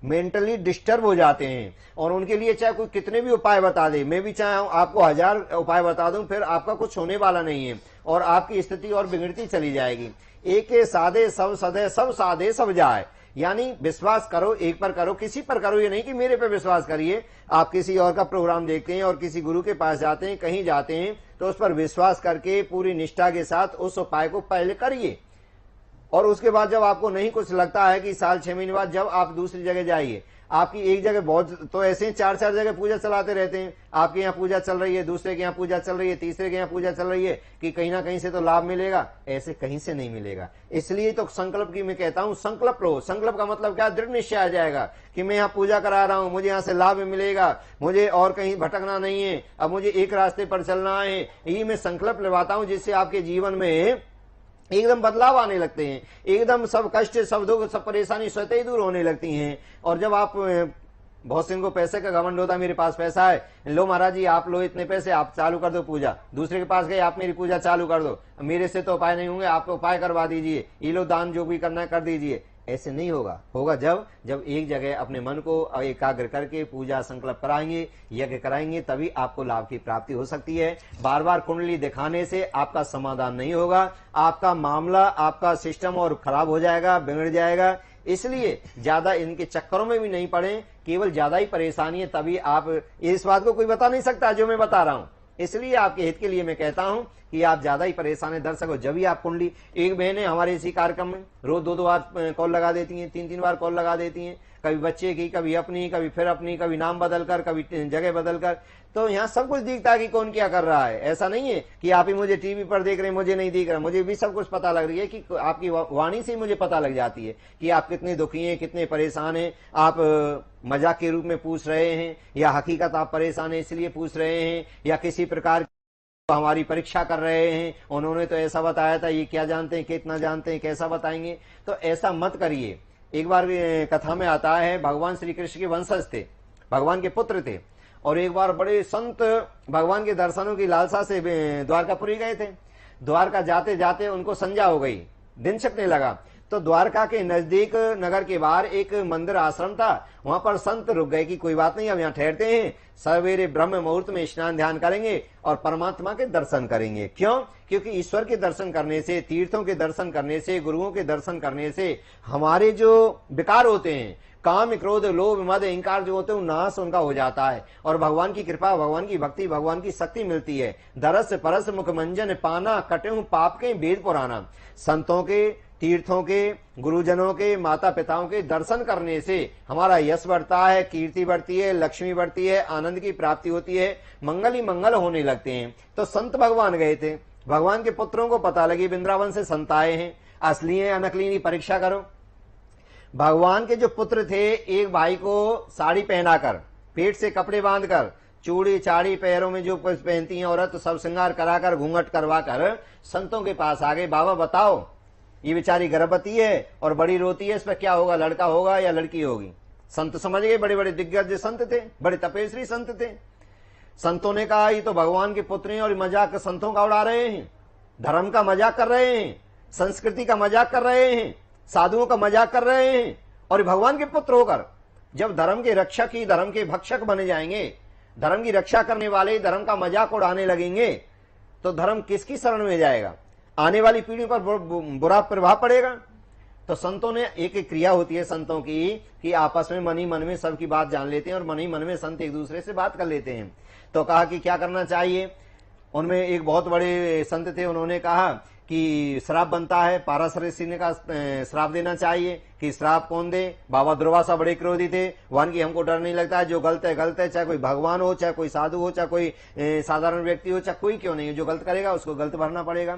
मेंटली डिस्टर्ब हो जाते हैं। और उनके लिए चाहे कोई कितने भी उपाय बता दे, मैं भी चाहे आपको 1000 उपाय बता दूं, फिर आपका कुछ होने वाला नहीं है और आपकी स्थिति और बिगड़ती चली जाएगी। एक साधे सब सदे, सब साधे सब जाए। यानी विश्वास करो, एक पर करो, किसी पर करो, ये नहीं कि मेरे पे विश्वास करिए। आप किसी और का प्रोग्राम देखते हैं और किसी गुरु के पास जाते हैं, कहीं जाते हैं, तो उस पर विश्वास करके पूरी निष्ठा के साथ उस उपाय को पहले करिए। और उसके बाद जब आपको नहीं कुछ लगता है कि साल 6 महीने बाद जब आप दूसरी जगह जाइए, आपकी एक जगह बहुत तो ऐसे 4-4 जगह पूजा चलाते रहते हैं। आपके यहाँ पूजा चल रही है, दूसरे के यहाँ पूजा चल रही है, तीसरे के यहाँ पूजा चल रही है, कि कहीं ना कहीं से तो लाभ मिलेगा। ऐसे कहीं से नहीं मिलेगा। इसलिए तो संकल्प की मैं कहता हूं, संकल्प लो। संकल्प का मतलब क्या? दृढ़ निश्चय आ जाएगा कि मैं यहाँ पूजा करा रहा हूं, मुझे यहाँ से लाभ मिलेगा, मुझे और कहीं भटकना नहीं है, अब मुझे एक रास्ते पर चलना है। यही मैं संकल्प लेवाता हूं, जिससे आपके जीवन में एकदम बदलाव आने लगते हैं। एकदम सब कष्ट, सब दुख, सब परेशानी स्वतः ही दूर होने लगती हैं। और जब आप, बहुत से को पैसे का घमंड होता है, मेरे पास पैसा है, लो महाराज जी आप लो इतने पैसे, आप चालू कर दो पूजा। दूसरे के पास गए, आप मेरी पूजा चालू कर दो, मेरे से तो उपाय नहीं होंगे, आप उपाय करवा दीजिए, ये लो दान जो भी करना है कर दीजिए। ऐसे नहीं होगा। होगा जब एक जगह अपने मन को एकाग्र करके पूजा संकल्प कराएंगे, यज्ञ कराएंगे, तभी आपको लाभ की प्राप्ति हो सकती है। बार बार कुंडली दिखाने से आपका समाधान नहीं होगा, आपका मामला, आपका सिस्टम और खराब हो जाएगा, बिगड़ जाएगा। इसलिए ज्यादा इनके चक्करों में भी नहीं पड़े, केवल ज्यादा ही परेशानी है तभी आप, इस बात को कोई बता नहीं सकता जो मैं बता रहा हूं। इसलिए आपके हित के लिए मैं कहता हूं कि आप ज्यादा ही परेशान है। दर्शकों, जब भी आप कुंडली, एक बहन है हमारे इसी कार्यक्रम में रोज 2-2 बार कॉल लगा देती हैं, 3-3 बार कॉल लगा देती हैं, कभी बच्चे की, कभी अपनी, कभी फिर अपनी, कभी नाम बदलकर, कभी जगह बदलकर। तो यहाँ सब कुछ दिखता है कि कौन क्या कर रहा है। ऐसा नहीं है कि आप ही मुझे टीवी पर देख रहे हैं, मुझे नहीं दिख रहा, मुझे भी सब कुछ पता लग रही है। कि आपकी वाणी से मुझे पता लग जाती है कि आप कितने दुखी हैं, कितने परेशान हैं। आप मजाक के रूप में पूछ रहे हैं, या हकीकत आप परेशान है इसलिए पूछ रहे हैं, या किसी प्रकार हमारी परीक्षा कर रहे हैं, उन्होंने तो ऐसा बताया था, ये क्या जानते हैं, कितना जानते हैं, कैसा बताएंगे। तो ऐसा मत करिए। एक बार कथा में आता है, भगवान श्री कृष्ण के वंशज थे, भगवान के पुत्र थे, और एक बार बड़े संत भगवान के दर्शनों की लालसा से द्वारकापुरी गए थे। द्वारका जाते जाते उनको संध्या हो गई, दिन छिपने लगा। तो द्वारका के नजदीक नगर के बाहर एक मंदिर आश्रम था, वहां पर संत रुक गए कि कोई बात नहीं, अब यहाँ ठहरते हैं, सवेरे ब्रह्म मुहूर्त में स्नान ध्यान करेंगे और परमात्मा के दर्शन करेंगे। क्यों? क्योंकि ईश्वर के दर्शन करने से, तीर्थों के दर्शन करने से, गुरुओं के दर्शन करने से हमारे जो विकार होते हैं, काम क्रोध लोभ मद अहंकार जो होते हैं, नाश उनका हो जाता है और भगवान की कृपा, भगवान की भक्ति, भगवान की शक्ति मिलती है। दरस परस मुख मंजन पाना, कटे पाप के वेद पुराना। संतों के, तीर्थों के, गुरुजनों के, माता पिताओं के दर्शन करने से हमारा यश बढ़ता है, कीर्ति बढ़ती है, लक्ष्मी बढ़ती है, आनंद की प्राप्ति होती है, मंगल ही मंगल होने लगते हैं। तो संत भगवान गए थे, भगवान के पुत्रों को पता लगी वृंदावन से संत आए हैं, असली है या नकली, परीक्षा करो। भगवान के जो पुत्र थे, एक भाई को साड़ी पहनाकर, पेट से कपड़े बांधकर, चूड़ी चाड़ी पैरों में जो पहनती हैं औरत, सब श्रृंगार कराकर, घूंघट करवाकर संतों के पास आ गए। बाबा बताओ, ये बेचारी गर्भवती है और बड़ी रोती है, इस पर क्या होगा, लड़का होगा या लड़की होगी? संत समझ गए, बड़े बड़े दिग्गज संत थे, बड़े तपेश्वरी संत थे। संतों ने कहा ये तो भगवान के पुत्र हैं और मजाक संतों का उड़ा रहे हैं, धर्म का मजाक कर रहे हैं, संस्कृति का मजाक कर रहे हैं, साधुओं का मजाक कर रहे हैं। और भगवान के पुत्र होकर जब धर्म के रक्षक ही धर्म के भक्षक बने जाएंगे, धर्म की रक्षा करने वाले धर्म का मजाक उड़ाने लगेंगे, तो धर्म किसकी शरण में जाएगा? आने वाली पीढ़ी पर बुरा प्रभाव पड़ेगा। तो संतों ने एक क्रिया होती है संतों की कि आपस में मन ही मन में सबकी बात जान लेते हैं और मन ही मन में संत एक दूसरे से बात कर लेते हैं। तो कहा कि क्या करना चाहिए। उनमें एक बहुत बड़े संत थे, उन्होंने कहा कि श्राप बनता है, पाराशर ऋषि ने कहा श्राप देना चाहिए। कि श्राप कौन दे? बाबा दुर्वासा बड़े क्रोधी थे, वन की हमको डर नहीं लगता है, जो गलत है गलत है, चाहे कोई भगवान हो, चाहे कोई साधु हो, चाहे कोई साधारण व्यक्ति हो, चाहे कोई क्यों नहीं हो, जो गलत करेगा उसको गलत भरना पड़ेगा।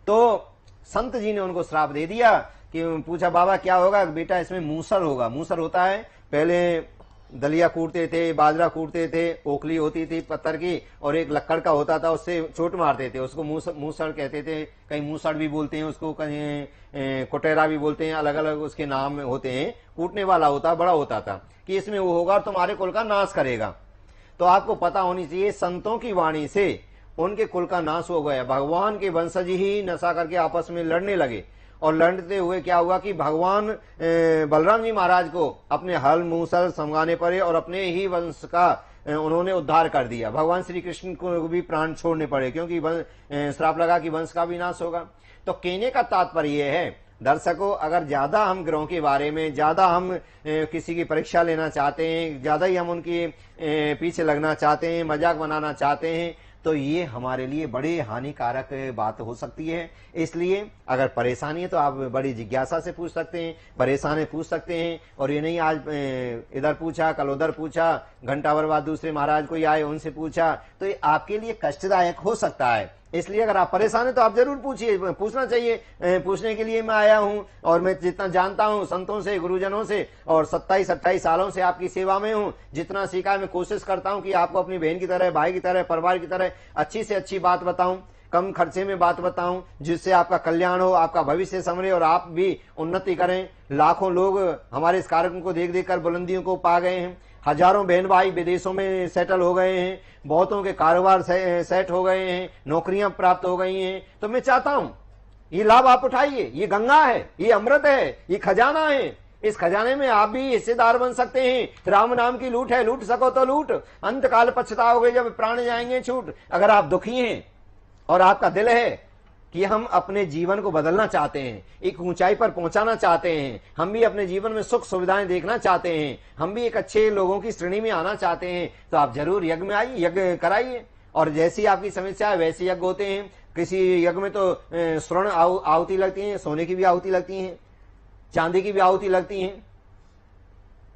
तो संत जी ने उनको श्राप दे दिया कि पूछा बाबा क्या होगा? बेटा इसमें मूसर होगा। मूसर होता है, पहले दलिया कूटते थे, बाजरा कूटते थे, ओखली होती थी पत्थर की और एक लक्कड़ का होता था, उससे चोट मारते थे, उसको मूसर कहते थे। कहीं मूसर भी बोलते हैं उसको, कहीं कोटेरा भी बोलते हैं, अलग अलग उसके नाम होते हैं। कूटने वाला होता, बड़ा होता था कि इसमें वो होगा और तुम्हारे कुल का नाश करेगा। तो आपको पता होनी चाहिए संतों की वाणी से उनके कुल का नाश हो गया। भगवान के वंशज ही नशा करके आपस में लड़ने लगे और लड़ते हुए क्या हुआ कि भगवान बलराम जी महाराज को अपने हल मूसल समझाने पड़े और अपने ही वंश का उन्होंने उद्धार कर दिया। भगवान श्री कृष्ण को भी प्राण छोड़ने पड़े क्योंकि श्राप लगा कि वंश का विनाश होगा। तो कहने का तात्पर्य यह है दर्शकों, अगर ज्यादा हम ग्रहों के बारे में, ज्यादा हम किसी की परीक्षा लेना चाहते हैं, ज्यादा ही हम उनके पीछे लगना चाहते हैं, मजाक बनाना चाहते हैं, तो ये हमारे लिए बड़ी हानिकारक बात हो सकती है। इसलिए अगर परेशानी है तो आप बड़ी जिज्ञासा से पूछ सकते हैं, परेशानी पूछ सकते हैं। और ये नहीं आज इधर पूछा कल उधर पूछा, घंटा भर बाद दूसरे महाराज कोई आए उनसे पूछा, तो ये आपके लिए कष्टदायक हो सकता है। इसलिए अगर आप परेशान हैं तो आप जरूर पूछिए, पूछना चाहिए। पूछने के लिए मैं आया हूं और मैं जितना जानता हूं संतों से, गुरुजनों से, और 27-28 सालों से आपकी सेवा में हूं, जितना सीखा मैं कोशिश करता हूं कि आपको अपनी बहन की तरह, भाई की तरह, परिवार की तरह अच्छी से अच्छी बात बताऊं, कम खर्चे में बात बताऊं, जिससे आपका कल्याण हो, आपका भविष्य संवरे और आप भी उन्नति करें। लाखों लोग हमारे इस कार्यक्रम को देख देख कर बुलंदियों को पा गए हैं। हजारों बहन भाई विदेशों में सेटल हो गए हैं, बहुतों के कारोबार सेट हो गए हैं, नौकरियां प्राप्त हो गई हैं। तो मैं चाहता हूं ये लाभ आप उठाइए। ये गंगा है, ये अमृत है, ये खजाना है। इस खजाने में आप भी हिस्सेदार बन सकते हैं। राम नाम की लूट है, लूट सको तो लूट, अंत काल पछताओगे जब प्राण जाएंगे छूट। अगर आप दुखी हैं और आपका दिल है कि हम अपने जीवन को बदलना चाहते हैं, एक ऊंचाई पर पहुंचाना चाहते हैं, हम भी अपने जीवन में सुख सुविधाएं देखना चाहते हैं, हम भी एक अच्छे लोगों की श्रेणी में आना चाहते हैं, तो आप जरूर यज्ञ में आइए, यज्ञ कराइए। और जैसी आपकी समस्या है वैसे यज्ञ होते हैं। किसी यज्ञ में तो स्वर्ण आहुति लगती है, सोने की भी आहुति लगती है, चांदी की भी आहुति लगती है,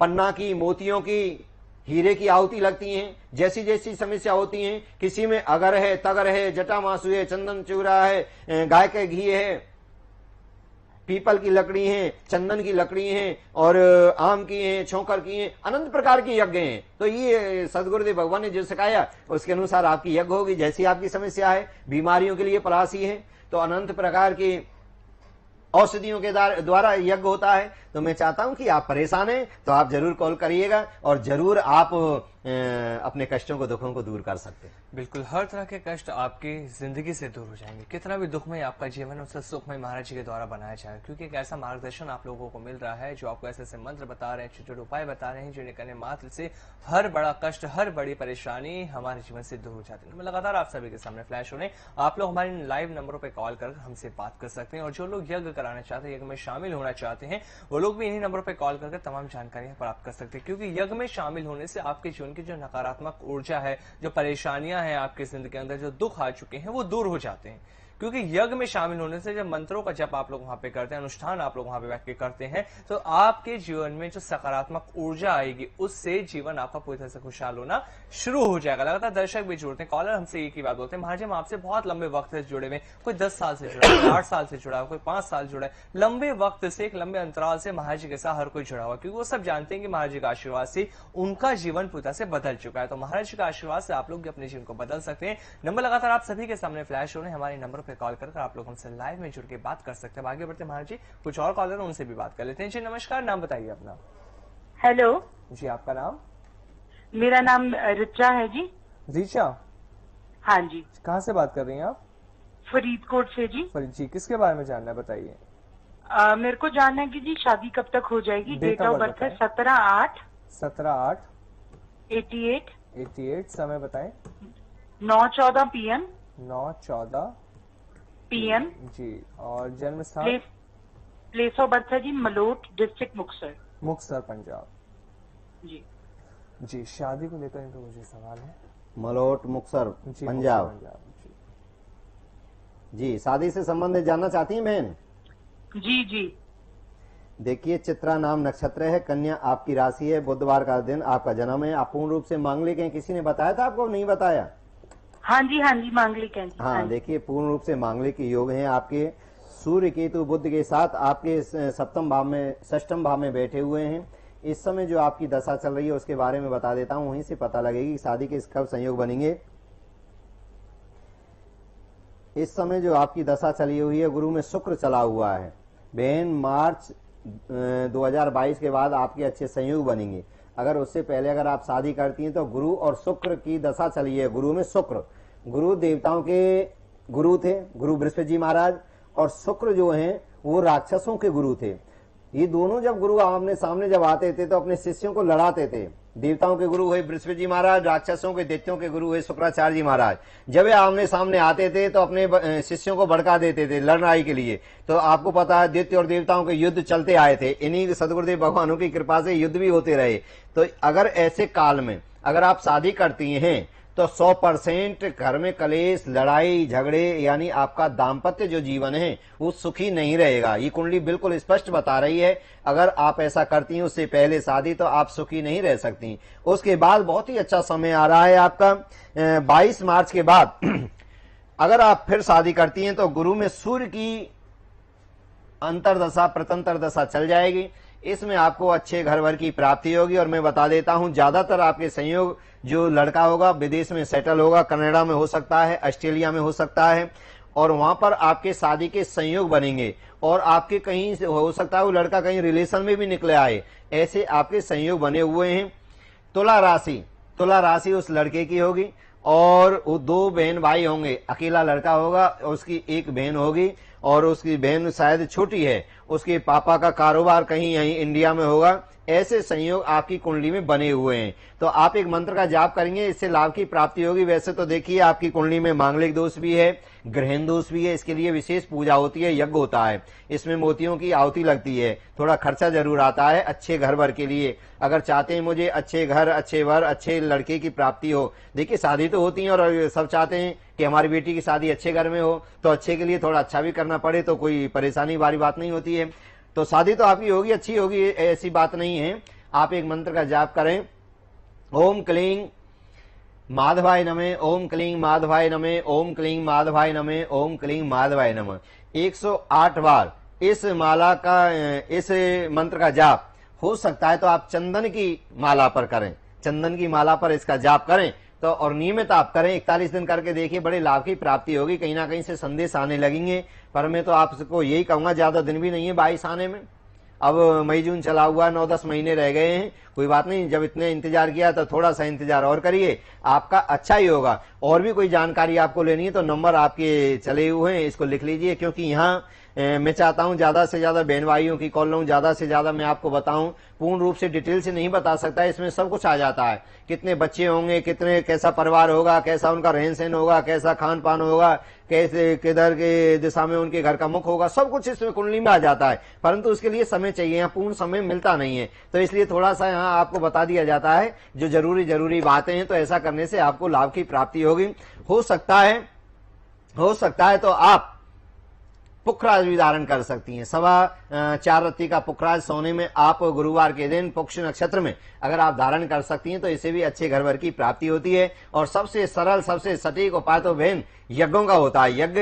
पन्ना की, मोतियों की, हीरे की आहुति लगती हैं। जैसी जैसी समस्या होती हैं, किसी में अगर है, तगर है, जटा मासु है, चंदन चूरा है, गाय का घी है, पीपल की लकड़ी है, चंदन की लकड़ी है, और आम की है, छोकर की है, अनंत प्रकार की यज्ञ हैं। तो ये सदगुरुदेव भगवान ने जो सिखाया उसके अनुसार आपकी यज्ञ होगी। जैसी आपकी समस्या है, बीमारियों के लिए पलासी है तो अनंत प्रकार की औषधियों के द्वारा यज्ञ होता है। तो मैं चाहता हूं कि आप परेशान हैं तो आप जरूर कॉल करिएगा और जरूर आप अपने कष्टों को, दुखों को दूर कर सकते हैं। बिल्कुल, हर तरह के कष्ट आपकी जिंदगी से दूर हो जाएंगे। कितना भी दुखमय आपका जीवन है उससे सुखमय महाराज जी के द्वारा बनाया जाए, क्योंकि एक ऐसा मार्गदर्शन आप लोगों को मिल रहा है जो आपको ऐसे ऐसे मंत्र बता रहे हैं, छोटे छोटे उपाय बता रहे हैं जिन्हें करने मात्र से हर बड़ा कष्ट, हर बड़ी परेशानी हमारे जीवन से दूर हो जाती है। मैं लगातार आप सभी के सामने फ्लैश हो रहे हैं। आप लोग हमारे लाइव नंबरों पर कॉल कर हमसे बात कर सकते हैं, और जो लोग यज्ञ कराना चाहते हैं, यज्ञ में शामिल होना चाहते हैं, वो लोग भी इन्हीं नंबरों पर कॉल करके तमाम जानकारियां प्राप्त कर सकते हैं। क्योंकि यज्ञ में शामिल होने से आपके जीवन की जो नकारात्मक ऊर्जा है, जो परेशानियां हैं आपके जिंदगी के अंदर, जो दुख आ चुके हैं, वो दूर हो जाते हैं। क्योंकि यज्ञ में शामिल होने से जब मंत्रों का जप आप लोग वहां पे करते हैं, अनुष्ठान आप लोग वहां पे बैठ के करते हैं, तो आपके जीवन में जो सकारात्मक ऊर्जा आएगी उससे जीवन आपका पूरी तरह से खुशहाल होना शुरू हो जाएगा। लगातार दर्शक भी जुड़ते हैं, कॉलर हमसे एक ही बात बोलते हैं, महाराज हम आपसे बहुत लंबे वक्त से जुड़े हुए, कोई 10 साल से जुड़ा है, कोई 8 साल से जुड़ा है, कोई 5 साल जुड़ा है, लंबे वक्त से, एक लंबे अंतराल से महाराज जी के साथ हर कोई जुड़ा हुआ, क्योंकि वो सब जानते हैं कि महाराज जी का आशीर्वाद से उनका जीवन पूरी तरह से बदल चुका है। तो महाराज जी का आशीर्वाद से आप लोग भी अपने जीवन को बदल सकते हैं। नंबर लगातार आप सभी के सामने फ्लैश हो रहे हैं, हमारे नंबर पर कॉल कर आप लोग हमसे लाइव में जुड़ के बात कर सकते हैं। आगे बढ़ते महाराज जी, कुछ और कॉलर उनसे भी बात कर लेते हैं। जी नमस्कार, नाम बताइए अपना। हेलो जी आपका नाम? मेरा नाम रिचा है जी। रीचा? हाँ जी। कहाँ से बात कर रही हैं आप? फरीदकोट से जी। फरीद जी, किसके बारे में जानना है बताइए। मेरे को जानना है कि जी शादी कब तक हो जाएगी। डेट ऑफ बर्थ है 17/8 88। समय बताएं। 9:14 PM। 9:14 PM जी। और जन्म स्थान? प्लेस ऑफ बर्थ है जी मलोट, डिस्ट्रिक्ट मुक्तसर, पंजाब जी। जी, शादी को लेकर इनको मुझे सवाल है। मलोट, मुक्तसर, जी, पंजाब। जी। जी, शादी से संबंधित जानना चाहती हैं बहन? जी जी। देखिए, चित्रा नाम नक्षत्र है, कन्या आपकी राशि है, बुधवार का दिन आपका जन्म है। आप पूर्ण रूप से मांगलिक हैं, किसी ने बताया था आपको? नहीं बताया? हाँ जी मांगलिक है। हाँ, देखिए पूर्ण रूप से मांगलिक योग हैं आपके। सूर्य केतु बुध के साथ आपके सप्तम भाव में, षष्ठम भाव में बैठे हुए हैं। इस समय जो आपकी दशा चल रही है उसके बारे में बता देता हूं, वहीं से पता लगेगी कि शादी के कब संयोग बनेंगे। इस समय जो आपकी दशा चली हुई है, गुरु में शुक्र चला हुआ है बहन। मार्च 2022 के बाद आपके अच्छे संयोग बनेंगे। अगर उससे पहले अगर आप शादी करती हैं तो गुरु और शुक्र की दशा चली है। गुरु में शुक्र, गुरु देवताओं के गुरु थे, गुरु बृहस्पति जी महाराज, और शुक्र जो हैं वो राक्षसों के गुरु थे। ये दोनों जब गुरु आमने सामने जब आते थे तो अपने शिष्यों को लड़ाते थे। देवताओं के गुरु हुए बृहस्पति जी महाराज, राक्षसों के दैत्यों के गुरु हुए शुक्राचार्य जी महाराज। जब ये आमने सामने आते थे तो अपने शिष्यों को भड़का देते थे लड़ाई के लिए। तो आपको पता है दैत्य और देवताओं के युद्ध चलते आए थे, इन्हीं सदगुरुदेव भगवानों की कृपा से युद्ध भी होते रहे। तो अगर ऐसे काल में अगर आप शादी करती हैं तो 100% घर में कलेश, लड़ाई झगड़े, यानी आपका दाम्पत्य जो जीवन है वो सुखी नहीं रहेगा। ये कुंडली बिल्कुल स्पष्ट बता रही है। अगर आप ऐसा करती हैं उससे पहले शादी, तो आप सुखी नहीं रह सकती। उसके बाद बहुत ही अच्छा समय आ रहा है आपका 22 मार्च के बाद। अगर आप फिर शादी करती हैं तो गुरु में सूर्य की अंतरदशा, प्रतंतर दशा चल जाएगी। इसमें आपको अच्छे घर भर की प्राप्ति होगी। और मैं बता देता हूं, ज्यादातर आपके संयोग, जो लड़का होगा विदेश में सेटल होगा, कनाडा में हो सकता है, ऑस्ट्रेलिया में हो सकता है, और वहां पर आपके शादी के संयोग बनेंगे। और आपके कहीं से हो सकता है वो लड़का कहीं रिलेशन में भी निकले आए, ऐसे आपके संयोग बने हुए हैं। तुला राशि उस लड़के की होगी, और वो 2 बहन भाई होंगे। अकेला लड़का होगा, उसकी एक बहन होगी, और उसकी बहन शायद छोटी है। उसके पापा का कारोबार कहीं यहीं इंडिया में होगा। ऐसे संयोग आपकी कुंडली में बने हुए हैं। तो आप एक मंत्र का जाप करेंगे, इससे लाभ की प्राप्ति होगी। वैसे तो देखिए आपकी कुंडली में मांगलिक दोष भी है, ग्रहण दोष भी है। इसके लिए विशेष पूजा होती है, यज्ञ होता है, इसमें मोतियों की आहुति लगती है, थोड़ा खर्चा जरूर आता है अच्छे घर वर के लिए। अगर चाहते हैं मुझे अच्छे घर, अच्छे वर, अच्छे लड़के की प्राप्ति हो, देखिए शादी तो होती है और सब चाहते हैं कि हमारी बेटी की शादी अच्छे घर में हो, तो अच्छे के लिए थोड़ा अच्छा भी करना पड़े तो कोई परेशानी वाली बात नहीं होती है। तो शादी तो आपकी होगी, अच्छी होगी, ऐसी बात नहीं है। आप एक मंत्र का जाप करें, ओम क्लीं माधवाय नमः, ओम क्लीं माधवाय नमः, ओम क्लीं माधवाय नमः, ओम क्लीं माधवाय नमः 108 बार इस माला का, इस मंत्र का जाप हो सकता है तो आप चंदन की माला पर करें, चंदन की माला पर इसका जाप करें तो, और नियमित आप करें। 41 दिन करके देखिए, बड़े लाभ की प्राप्ति होगी। कहीं ना कहीं से संदेश आने लगेंगे। पर मैं तो आपको यही कहूंगा, ज्यादा दिन भी नहीं है 22 आने में। अब मई जून चला हुआ, 9-10 महीने रह गए हैं, कोई बात नहीं, जब इतने इंतजार किया तो थोड़ा सा इंतजार और करिए, आपका अच्छा ही होगा। और भी कोई जानकारी आपको लेनी है तो नंबर आपके चले हुए हैं, इसको लिख लीजिए, क्योंकि यहाँ मैं चाहता हूं ज्यादा से ज्यादा बहन भाइयों की कॉल लूं, ज्यादा से ज्यादा मैं आपको बताऊं, पूर्ण रूप से डिटेल से नहीं बता सकता, इसमें सब कुछ आ जाता है, कितने बच्चे होंगे, कितने, कैसा परिवार होगा, कैसा उनका रहन सहन होगा, कैसा खान पान होगा, कैसे किधर के दिशा में उनके घर का मुख होगा, सब कुछ इसमें कुंडली में आ जाता है, परंतु उसके लिए समय चाहिए, यहाँ पूर्ण समय मिलता नहीं है, तो इसलिए थोड़ा सा यहाँ आपको बता दिया जाता है जो जरूरी बातें हैं, तो ऐसा करने से आपको लाभ की प्राप्ति होगी। हो सकता है तो आप पुखराज भी धारण कर सकती हैं। 4.25 रत्ती का पुखराज सोने में आप गुरुवार के दिन पुक्ष नक्षत्र में अगर आप धारण कर सकती हैं तो इससे भी अच्छे घर भर की प्राप्ति होती है। और सबसे सरल, सबसे सटीक उपाय तो बहन यज्ञों का होता है। यज्ञ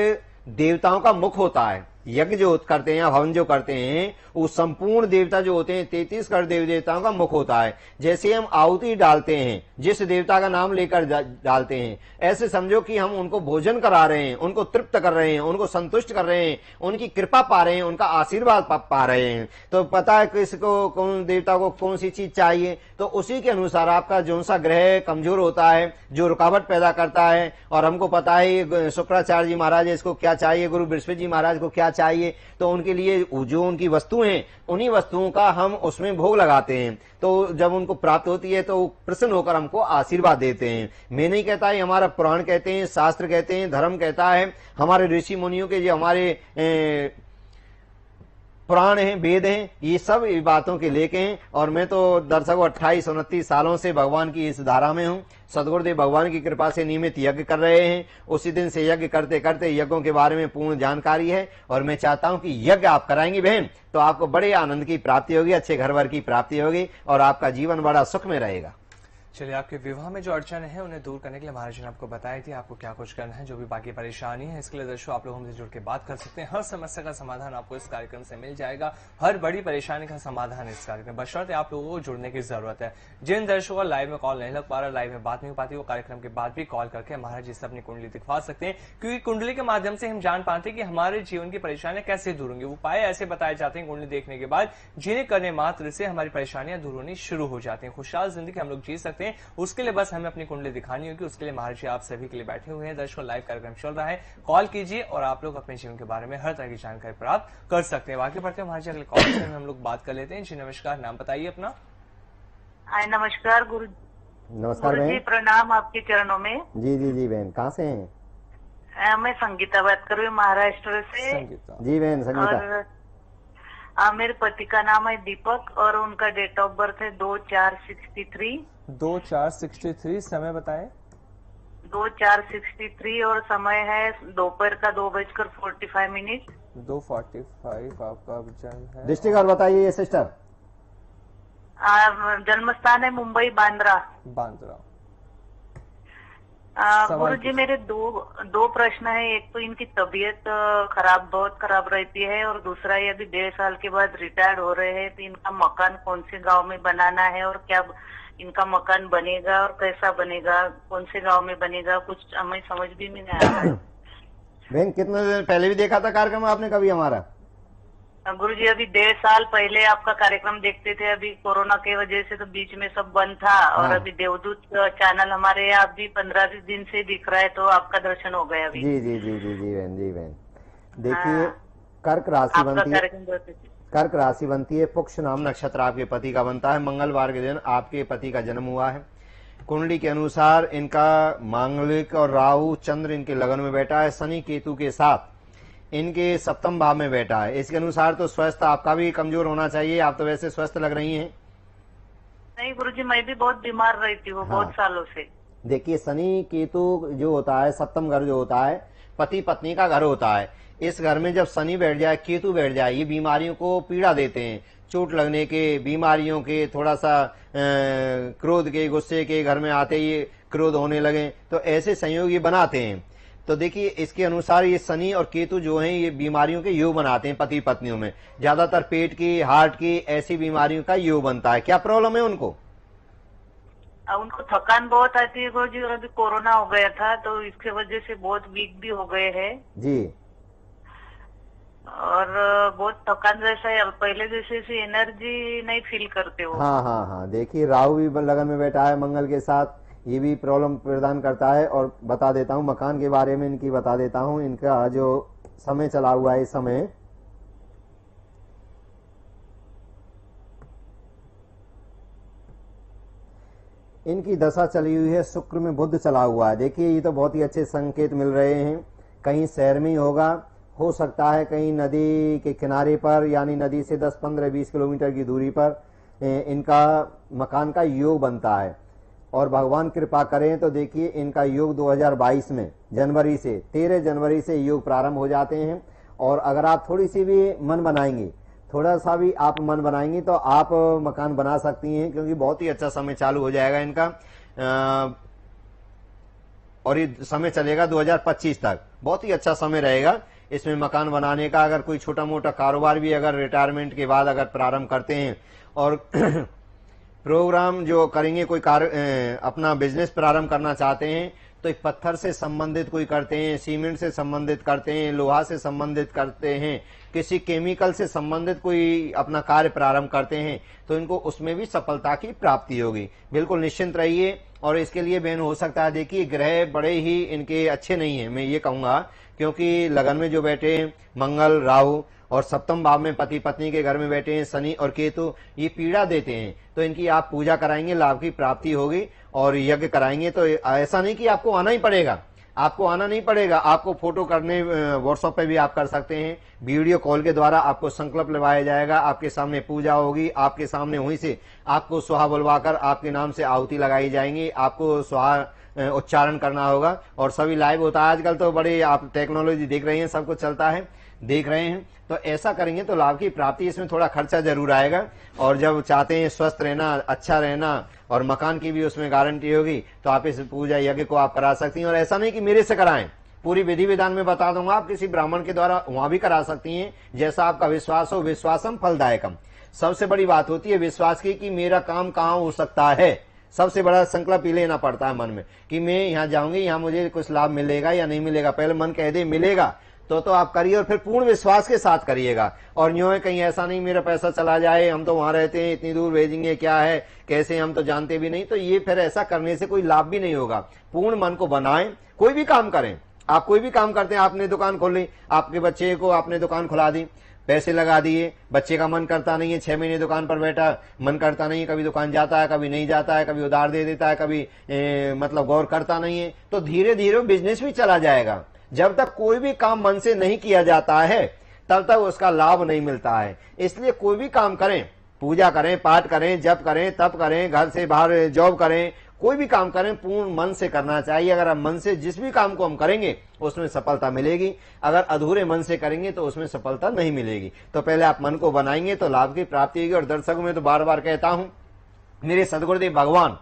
देवताओं का मुख होता है। यज्ञ जो करते हैं, हवन जो करते हैं, वो संपूर्ण देवता जो होते हैं 33 करोड़ देवी देवताओं का मुख होता है। जैसे हम आहुति डालते हैं, जिस देवता का नाम लेकर डालते हैं, ऐसे समझो कि हम उनको भोजन करा रहे हैं, उनको तृप्त कर रहे हैं, उनको संतुष्ट कर रहे हैं, उनकी कृपा पा रहे हैं, उनका आशीर्वाद पा रहे हैं। तो पता है किसको, कौन देवता को कौन सी चीज चाहिए, तो उसी के अनुसार आपका जो सा ग्रह कमजोर होता है, जो रुकावट पैदा करता है, और हमको पता है शुक्राचार्य जी महाराज इसको क्या चाहिए, गुरु बृहस्पति जी महाराज को क्या चाहिए, तो उनके लिए जो उनकी वस्तु हैं, उन्हीं वस्तुओं का हम उसमें भोग लगाते हैं। तो जब उनको प्राप्त होती है तो प्रसन्न होकर हमको आशीर्वाद देते हैं। मैं नहीं कहता है, हमारा पुराण कहते हैं, शास्त्र कहते हैं, धर्म कहता है, हमारे ऋषि मुनियों के जो हमारे पुराण हैं, वेद हैं, ये सब बातों के लेके हैं। और मैं तो दर्शकों 28-29 सालों से भगवान की इस धारा में हूँ। सदगुरुदेव भगवान की कृपा से नियमित यज्ञ कर रहे हैं। उसी दिन से यज्ञ करते करते यज्ञों के बारे में पूर्ण जानकारी है। और मैं चाहता हूं कि यज्ञ आप कराएंगी बहन तो आपको बड़े आनंद की प्राप्ति होगी, अच्छे घर भर की प्राप्ति होगी और आपका जीवन बड़ा सुख में रहेगा। चलिए, आपके विवाह में जो अड़चन है उन्हें दूर करने के लिए महाराज ने आपको बताई थी आपको क्या कुछ करना है। जो भी बाकी परेशानी है इसके लिए दर्शकों आप लोग हमसे जुड़ के बात कर सकते हैं। हर समस्या का समाधान आपको इस कार्यक्रम से मिल जाएगा। हर बड़ी परेशानी का समाधान इस कार्यक्रम, बशर्ते आप लोगों को जुड़ने की जरूरत है। जिन दर्शकों का लाइव में कॉल नहीं लग पा रहा, लाइव में बात नहीं हो पाती, वो कार्यक्रम के बाद भी कॉल करके महाराज जी से अपनी कुंडली दिखवा सकते हैं, क्योंकि कुंडली के माध्यम से हम जान पाते हैं कि हमारे जीवन की परेशानियां कैसे दूर होंगी। उपाय ऐसे बताए जाते हैं कुंडली देखने के बाद, जिन्हें करने मात्र से हमारी परेशानियां दूर होनी शुरू हो जाती हैं। खुशहाल जिंदगी हम लोग जी सकते हैं। उसके लिए बस हमें अपनी कुंडली दिखानी होगी। उसके लिए महाराज जी आप सभी के लिए बैठे हुए हैं। दर्शकों, लाइव कार्यक्रम चल रहा है, कॉल कीजिए और आप लोग अपने जीवन के बारे में हर तरह की जानकारी प्राप्त कर सकते हैं। आगे बढ़ते हैं महाराज जी अगले कॉल से हम लोग बात कर लेते हैं। जी नमस्कार, नाम बताइए अपना। नमस्कार गुरु। नमस्कार जी, बहन। प्रणाम आपके चरणों में। जी बहन, कहाँ से हैं? मैं संगीता बात कर रही हूँ, महाराष्ट्र से। संगीता जी बहन, संगीता। और मेरे पति का नाम है दीपक और उनका डेट ऑफ बर्थ है 2/4/63। 2/4/63। समय बताएं। 2/4/63 और समय है दोपहर का 2:45। 2:45 आपका जन्म है। डिस्ट्रिक्ट और बताइए सिस्टर। जन्म स्थान है मुंबई बांद्रा। गुरु जी, मेरे दो प्रश्न है। एक तो इनकी तबीयत बहुत खराब रहती है और दूसरा ये अभी 1.5 साल के बाद रिटायर्ड हो रहे हैं, तो इनका मकान कौन से गांव में बनाना है और क्या इनका मकान बनेगा और कैसा बनेगा, कौन से गांव में बनेगा, कुछ हमें समझ भी नहीं आ रहा है। बहन, कितने दिन पहले भी देखा था कार्यक्रम आपने कभी हमारा? गुरु जी, अभी 1.5 साल पहले आपका कार्यक्रम देखते थे। अभी कोरोना की वजह से तो बीच में सब बंद था। और अभी देवदूत चैनल हमारे यहाँ अभी 15 दिन से दिख रहा है, तो आपका दर्शन हो गया अभी। जी बहन। देखिए, कर्क राशि बनती है, कर्क राशि बनती है, पुक्ष नाम नक्षत्र आपके पति का बनता है। मंगलवार के दिन आपके पति का जन्म हुआ है। कुंडली के अनुसार इनका मांगलिक और राहु चंद्र इनके लगन में बैठा है, शनि केतु के साथ इनके सप्तम भाव में बैठा है। इसके अनुसार तो स्वास्थ्य आपका भी कमजोर होना चाहिए। आप तो वैसे स्वस्थ लग रही हैं। नहीं गुरुजी, मैं भी बहुत बीमार रहती हूँ बहुत सालों से। देखिए, शनि केतु जो होता है, सप्तम घर जो होता है, पति पत्नी का घर होता है। इस घर में जब शनि बैठ जाए, केतु बैठ जाए, ये बीमारियों को पीड़ा देते हैं। चोट लगने के, बीमारियों के, थोड़ा सा क्रोध के, गुस्से के, घर में आते ही क्रोध होने लगे, तो ऐसे संयोग ये बनाते हैं। तो देखिए, इसके अनुसार ये शनि और केतु जो हैं ये बीमारियों के योग बनाते हैं पति पत्नियों में। ज्यादातर पेट की, हार्ट की, ऐसी बीमारियों का योग बनता है। क्या प्रॉब्लम है उनको? उनको थकान बहुत आती है गुरुजी, और अभी कोरोना हो गया था तो इसके वजह से बहुत वीक भी हो गए हैं जी। और बहुत थकान जैसा है, पहले जैसे एनर्जी नहीं फील करते हो। हाँ हाँ हाँ, देखिए राहु भी लगन में बैठा है मंगल के साथ, ये भी प्रॉब्लम प्रदान करता है। और बता देता हूँ मकान के बारे में, इनकी बता देता हूँ, इनका जो समय चला हुआ है इस समय, इनकी दशा चली हुई है, शुक्र में बुध चला हुआ है। देखिए ये तो बहुत ही अच्छे संकेत मिल रहे हैं। कहीं शहर में ही होगा, हो सकता है कहीं नदी के किनारे पर, यानी नदी से 10, 15, 20 किलोमीटर की दूरी पर इनका मकान का योग बनता है। और भगवान कृपा करें तो देखिए इनका योग 2022 में जनवरी से 13 जनवरी से योग प्रारंभ हो जाते हैं। और अगर आप थोड़ी सी भी मन बनाएंगे, थोड़ा सा भी आप मन बनाएंगे तो आप मकान बना सकती हैं, क्योंकि बहुत ही अच्छा समय चालू हो जाएगा इनका। और ये समय चलेगा 2025 तक, बहुत ही अच्छा समय रहेगा इसमें मकान बनाने का। अगर कोई छोटा मोटा कारोबार भी अगर रिटायरमेंट के बाद अगर प्रारंभ करते हैं और प्रोग्राम जो करेंगे, कोई अपना बिजनेस प्रारंभ करना चाहते हैं तो एक पत्थर से संबंधित कोई करते हैं, सीमेंट से संबंधित करते हैं, लोहा से संबंधित करते हैं, किसी केमिकल से संबंधित कोई अपना कार्य प्रारंभ करते हैं, तो इनको उसमें भी सफलता की प्राप्ति होगी। बिल्कुल निश्चिंत रहिए। और इसके लिए बहन हो सकता है, देखिए ग्रह बड़े ही इनके अच्छे नहीं है, मैं ये कहूंगा, क्योंकि लगन में जो बैठे हैं मंगल, राहु, और सप्तम भाव में पति पत्नी के घर में बैठे हैं शनि और केतु, ये पीड़ा देते हैं। तो इनकी आप पूजा कराएंगे, लाभ की प्राप्ति होगी। और यज्ञ कराएंगे तो ऐसा नहीं कि आपको आना ही पड़ेगा, आपको आना नहीं पड़ेगा, आपको फोटो करने व्हाट्सएप पे भी आप कर सकते हैं। वीडियो कॉल के द्वारा आपको संकल्प लेवाया जाएगा, आपके सामने पूजा होगी, आपके सामने वहीं से आपको स्वाहा बुलवाकर आपके नाम से आहुति लगाई जाएंगी, आपको स्वाहा उच्चारण करना होगा। और सभी लाइव होता है आजकल, तो बड़े आप टेक्नोलॉजी देख रहे हैं, सब कुछ चलता है, देख रहे हैं। तो ऐसा करेंगे तो लाभ की प्राप्ति, इसमें थोड़ा खर्चा जरूर आएगा। और जब चाहते हैं स्वस्थ रहना, अच्छा रहना, और मकान की भी उसमें गारंटी होगी, तो आप इस पूजा यज्ञ को आप करा सकती हैं। और ऐसा नहीं कि मेरे से कराएं, पूरी विधि विधान में बता दूंगा, आप किसी ब्राह्मण के द्वारा वहां भी करा सकती हैं, जैसा आपका विश्वास हो। विश्वासम फलदायकम, सबसे बड़ी बात होती है विश्वास की, कि मेरा काम कहाँ हो सकता है। सबसे बड़ा संकल्प ही लेना पड़ता है मन में, कि मैं यहाँ जाऊंगी, यहाँ मुझे कुछ लाभ मिलेगा या नहीं मिलेगा। पहले मन कह दे मिलेगा तो आप करिए, और फिर पूर्ण विश्वास के साथ करिएगा। और यूं है कहीं ऐसा नहीं मेरा पैसा चला जाए, हम तो वहां रहते हैं, इतनी दूर भेजेंगे, क्या है कैसे, हम तो जानते भी नहीं, तो ये फिर ऐसा करने से कोई लाभ भी नहीं होगा। पूर्ण मन को बनाएं, कोई भी काम करें, आप कोई भी काम करते हैं, आपने दुकान खोली, आपके बच्चे को आपने दुकान खुला दी, पैसे लगा दिए, बच्चे का मन करता नहीं है, 6 महीने दुकान पर बैठा, मन करता नहीं है, कभी दुकान जाता है, कभी नहीं जाता है, कभी उधार दे देता है, कभी मतलब गौर करता नहीं है, तो धीरे धीरे बिजनेस भी चला जाएगा। जब तक कोई भी काम मन से नहीं किया जाता है तब तक उसका लाभ नहीं मिलता है। इसलिए कोई भी काम करें, पूजा करें, पाठ करें, जप करें, तप करें, घर से बाहर जॉब करें, कोई भी काम करें, पूर्ण मन से करना चाहिए। अगर हम मन से जिस भी काम को हम करेंगे उसमें सफलता मिलेगी, अगर अधूरे मन से करेंगे तो उसमें सफलता नहीं मिलेगी। तो पहले आप मन को बनाएंगे तो लाभ की प्राप्ति होगी। और दर्शकों में तो बार बार कहता हूं, मेरे सदगुरुदेव भगवान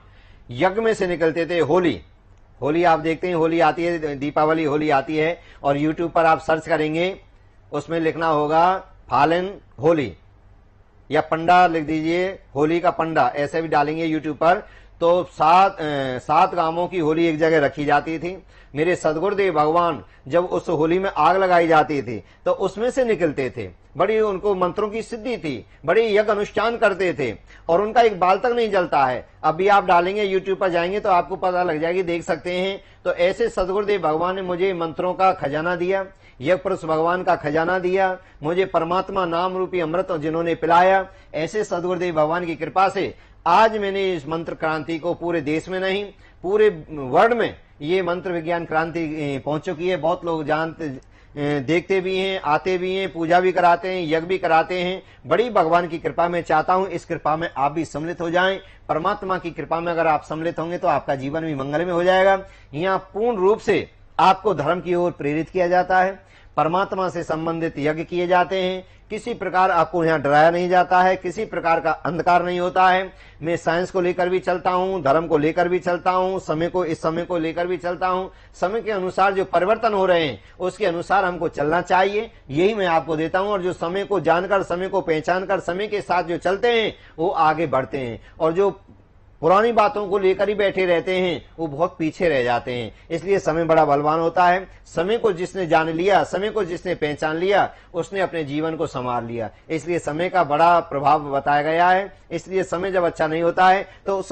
यज्ञ में से निकलते थे। होली आप देखते हैं, होली आती है, दीपावली होली आती है, और यूट्यूब पर आप सर्च करेंगे, उसमें लिखना होगा फालन होली, या पंडा लिख दीजिए, होली का पंडा, ऐसे भी डालेंगे यूट्यूब पर, तो 7 गांवों की होली एक जगह रखी जाती थी। मेरे सदगुरुदेव भगवान जब उस होली में आग लगाई जाती थी तो उसमें से निकलते थे। बड़ी उनको मंत्रों की सिद्धि थी, बड़ी यज्ञ अनुष्ठान करते थे, और उनका एक बाल तक नहीं जलता है। अभी आप डालेंगे यूट्यूब पर जाएंगे तो आपको पता लग जाएगी, देख सकते हैं। तो ऐसे सदगुरुदेव भगवान ने मुझे मंत्रों का खजाना दिया, यज्ञ पुरुष भगवान का खजाना दिया, मुझे परमात्मा नाम रूपी अमृत जिन्होंने पिलाया। ऐसे सदगुरुदेव भगवान की कृपा से आज मैंने इस मंत्र क्रांति को पूरे देश में नहीं, पूरे वर्ल्ड में ये मंत्र विज्ञान क्रांति पहुंच चुकी है। बहुत लोग जानते, देखते भी हैं, आते भी हैं, पूजा भी कराते हैं, यज्ञ भी कराते हैं। बड़ी भगवान की कृपा मैं चाहता हूं, इस कृपा में आप भी सम्मिलित हो जाएं। परमात्मा की कृपा में अगर आप सम्मिलित होंगे तो आपका जीवन भी मंगलमय हो जाएगा। यहाँ पूर्ण रूप से आपको धर्म की ओर प्रेरित किया जाता है, परमात्मा से संबंधित यज्ञ किए जाते हैं, किसी प्रकार आपको यहाँ डराया नहीं जाता है, किसी प्रकार का अंधकार नहीं होता है। मैं साइंस को लेकर भी चलता हूँ, धर्म को लेकर भी चलता हूँ, समय को, इस समय को लेकर भी चलता हूँ। समय के अनुसार जो परिवर्तन हो रहे हैं उसके अनुसार हमको चलना चाहिए, यही मैं आपको देता हूँ। और जो समय को जानकर, समय को पहचान कर, समय के साथ जो चलते हैं वो आगे बढ़ते हैं, और जो पुरानी बातों को लेकर ही बैठे रहते हैं, वो बहुत पीछे रह जाते हैं। इसलिए समय बड़ा बलवान होता है। समय को जिसने जान लिया, समय को जिसने पहचान लिया, उसने अपने जीवन को संवार लिया। इसलिए समय का बड़ा प्रभाव बताया गया है। इसलिए समय जब अच्छा नहीं होता है तो उस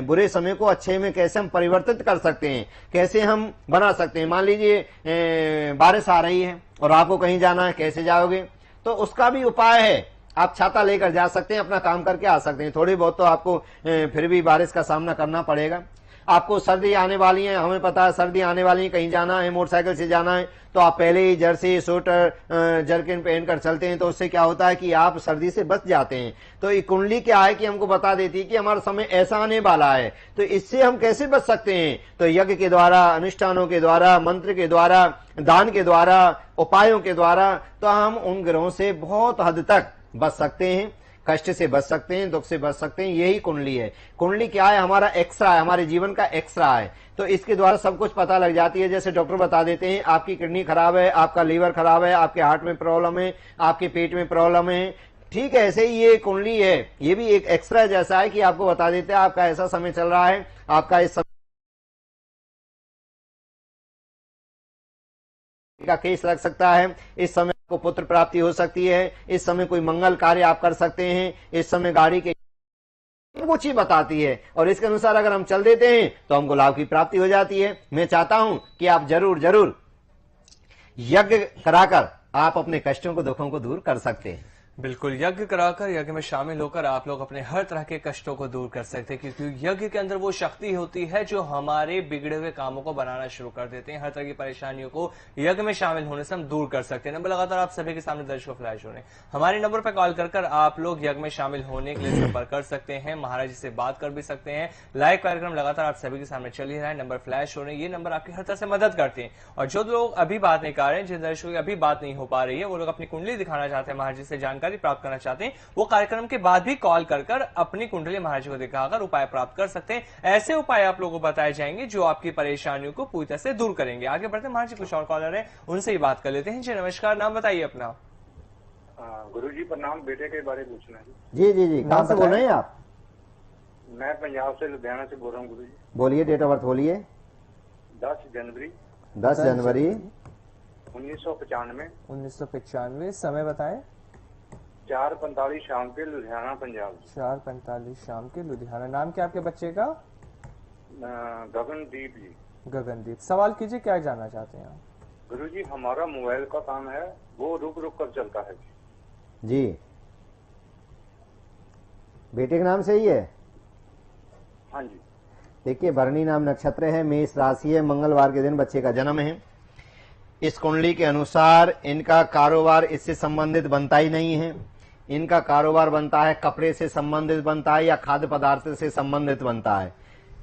बुरे समय को अच्छे में कैसे हम परिवर्तित कर सकते हैं, कैसे हम बना सकते हैं। मान लीजिए बारिश आ रही है और आपको कहीं जाना है, कैसे जाओगे? तो उसका भी उपाय है। आप छाता लेकर जा सकते हैं, अपना काम करके आ सकते हैं। थोड़ी बहुत तो आपको फिर भी बारिश का सामना करना पड़ेगा। आपको सर्दी आने वाली है, हमें पता है सर्दी आने वाली है, कहीं जाना है, मोटरसाइकिल से जाना है, तो आप पहले ही जर्सी, स्वेटर, जर्किन पहनकर चलते हैं, तो उससे क्या होता है कि आप सर्दी से बच जाते हैं। तो ये कुंडली क्या है कि हमको बता देती है कि हमारा समय ऐसा आने वाला है, तो इससे हम कैसे बच सकते हैं? तो यज्ञ के द्वारा, अनुष्ठानों के द्वारा, मंत्र के द्वारा, दान के द्वारा, उपायों के द्वारा, तो हम उन ग्रहों से बहुत हद तक बच सकते हैं, कष्ट से बच सकते हैं, दुख से बच सकते हैं। यही कुंडली है। कुंडली क्या है? हमारा एक्स्ट्रा है, हमारे जीवन का एक्स्ट्रा है। तो इसके द्वारा सब कुछ पता लग जाती है। जैसे डॉक्टर बता देते हैं आपकी किडनी खराब है, आपका लीवर खराब है, आपके हार्ट में प्रॉब्लम है, आपके पेट में प्रॉब्लम है, ठीक है, ऐसे ही ये कुंडली है, ये भी एक एक्स्ट्रा जैसा है कि आपको बता देते हैं आपका ऐसा समय चल रहा है, आपका इस का केस लग सकता है, इस समय आपको पुत्र प्राप्ति हो सकती है, इस समय कोई मंगल कार्य आप कर सकते हैं, इस समय गाड़ी के कुछ ही बताती है। और इसके अनुसार अगर हम चल देते हैं तो हमको लाभ की प्राप्ति हो जाती है। मैं चाहता हूं कि आप जरूर जरूर यज्ञ कराकर आप अपने कष्टों को, दुखों को दूर कर सकते हैं। बिल्कुल, यज्ञ कराकर, यज्ञ में शामिल होकर आप लोग अपने हर तरह के कष्टों को दूर कर सकते हैं, क्योंकि यज्ञ के अंदर वो शक्ति होती है जो हमारे बिगड़े हुए कामों को बनाना शुरू कर देते हैं। हर तरह की परेशानियों को यज्ञ में शामिल होने से हम दूर कर सकते हैं। नंबर लगातार आप सभी के सामने दर्शकों फ्लैश हो रहे हैं। हमारे नंबर पर कॉल कर आप लोग यज्ञ में शामिल होने के लिए संपर्क कर सकते हैं, महाराज जी से बात कर भी सकते हैं। लाइव कार्यक्रम लगातार आप सभी के सामने चल ही रहा है, नंबर फ्लैश हो रहे हैं, ये नंबर आपकी हर तरह से मदद करते हैं। और जो लोग अभी बात नहीं कर रहे हैं, जिन दर्शकों की अभी बात नहीं हो पा रही है, वो लोग अपनी कुंडली दिखाना चाहते हैं, महाराज जी से जानकारी प्राप्त करना चाहते हैं, वो कार्यक्रम के बाद भी कॉल कर अपनी कुंडली महाराज जी को दिखाकर उपाय प्राप्त कर सकते हैं। ऐसे उपाय आप लोगों को बताए जाएंगे जो आपकी परेशानियों को पूरी तरह से दूर करेंगे। आगे बढ़ते हैं, महाराज जी कुछ और कॉलर है, उनसे ही बात कर लेते हैं। जी नमस्कार, नाम बताइए अपना। गुरुजी प्रणाम, बेटे के बारे में पूछना है। जी जी जी, कहाँ से बोल रहे हैं आप? मैं पंजाब से, लुधियाना से बोल रहा हूँ गुरुजी। बोलिए, डेट ऑफ बर्थ बोलिए। 10 जनवरी 10 जनवरी 1995। 1995, समय बताएं। 4:45 शाम के, लुधियाना पंजाब। 4:45 शाम के, लुधियाना। नाम क्या आपके बच्चे का? गगनदीप जी। गगनदीप, सवाल कीजिए, क्या जानना चाहते हैं आप? गुरुजी हमारा मोबाइल का काम है, वो रुक रुक कर चलता है जी। बेटे के नाम से ही है? हाँ जी। देखिए, भरणी नाम नक्षत्र है, मेष राशि है, मंगलवार के दिन बच्चे का जन्म है। इस कुंडली के अनुसार इनका कारोबार इससे संबंधित बनता ही नहीं है। इनका कारोबार बनता है कपड़े से संबंधित बनता है या खाद्य पदार्थ से संबंधित बनता है।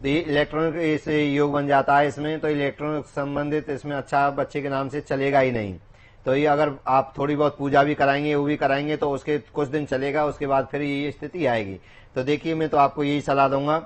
तो ये इलेक्ट्रॉनिक से योग बन जाता है इसमें, तो इलेक्ट्रॉनिक संबंधित इसमें अच्छा बच्चे के नाम से चलेगा ही नहीं। तो ये अगर आप थोड़ी बहुत पूजा भी कराएंगे, वो भी कराएंगे, तो उसके कुछ दिन चलेगा, उसके बाद फिर ये स्थिति आएगी। तो देखिए, मैं तो आपको यही सलाह दूंगा,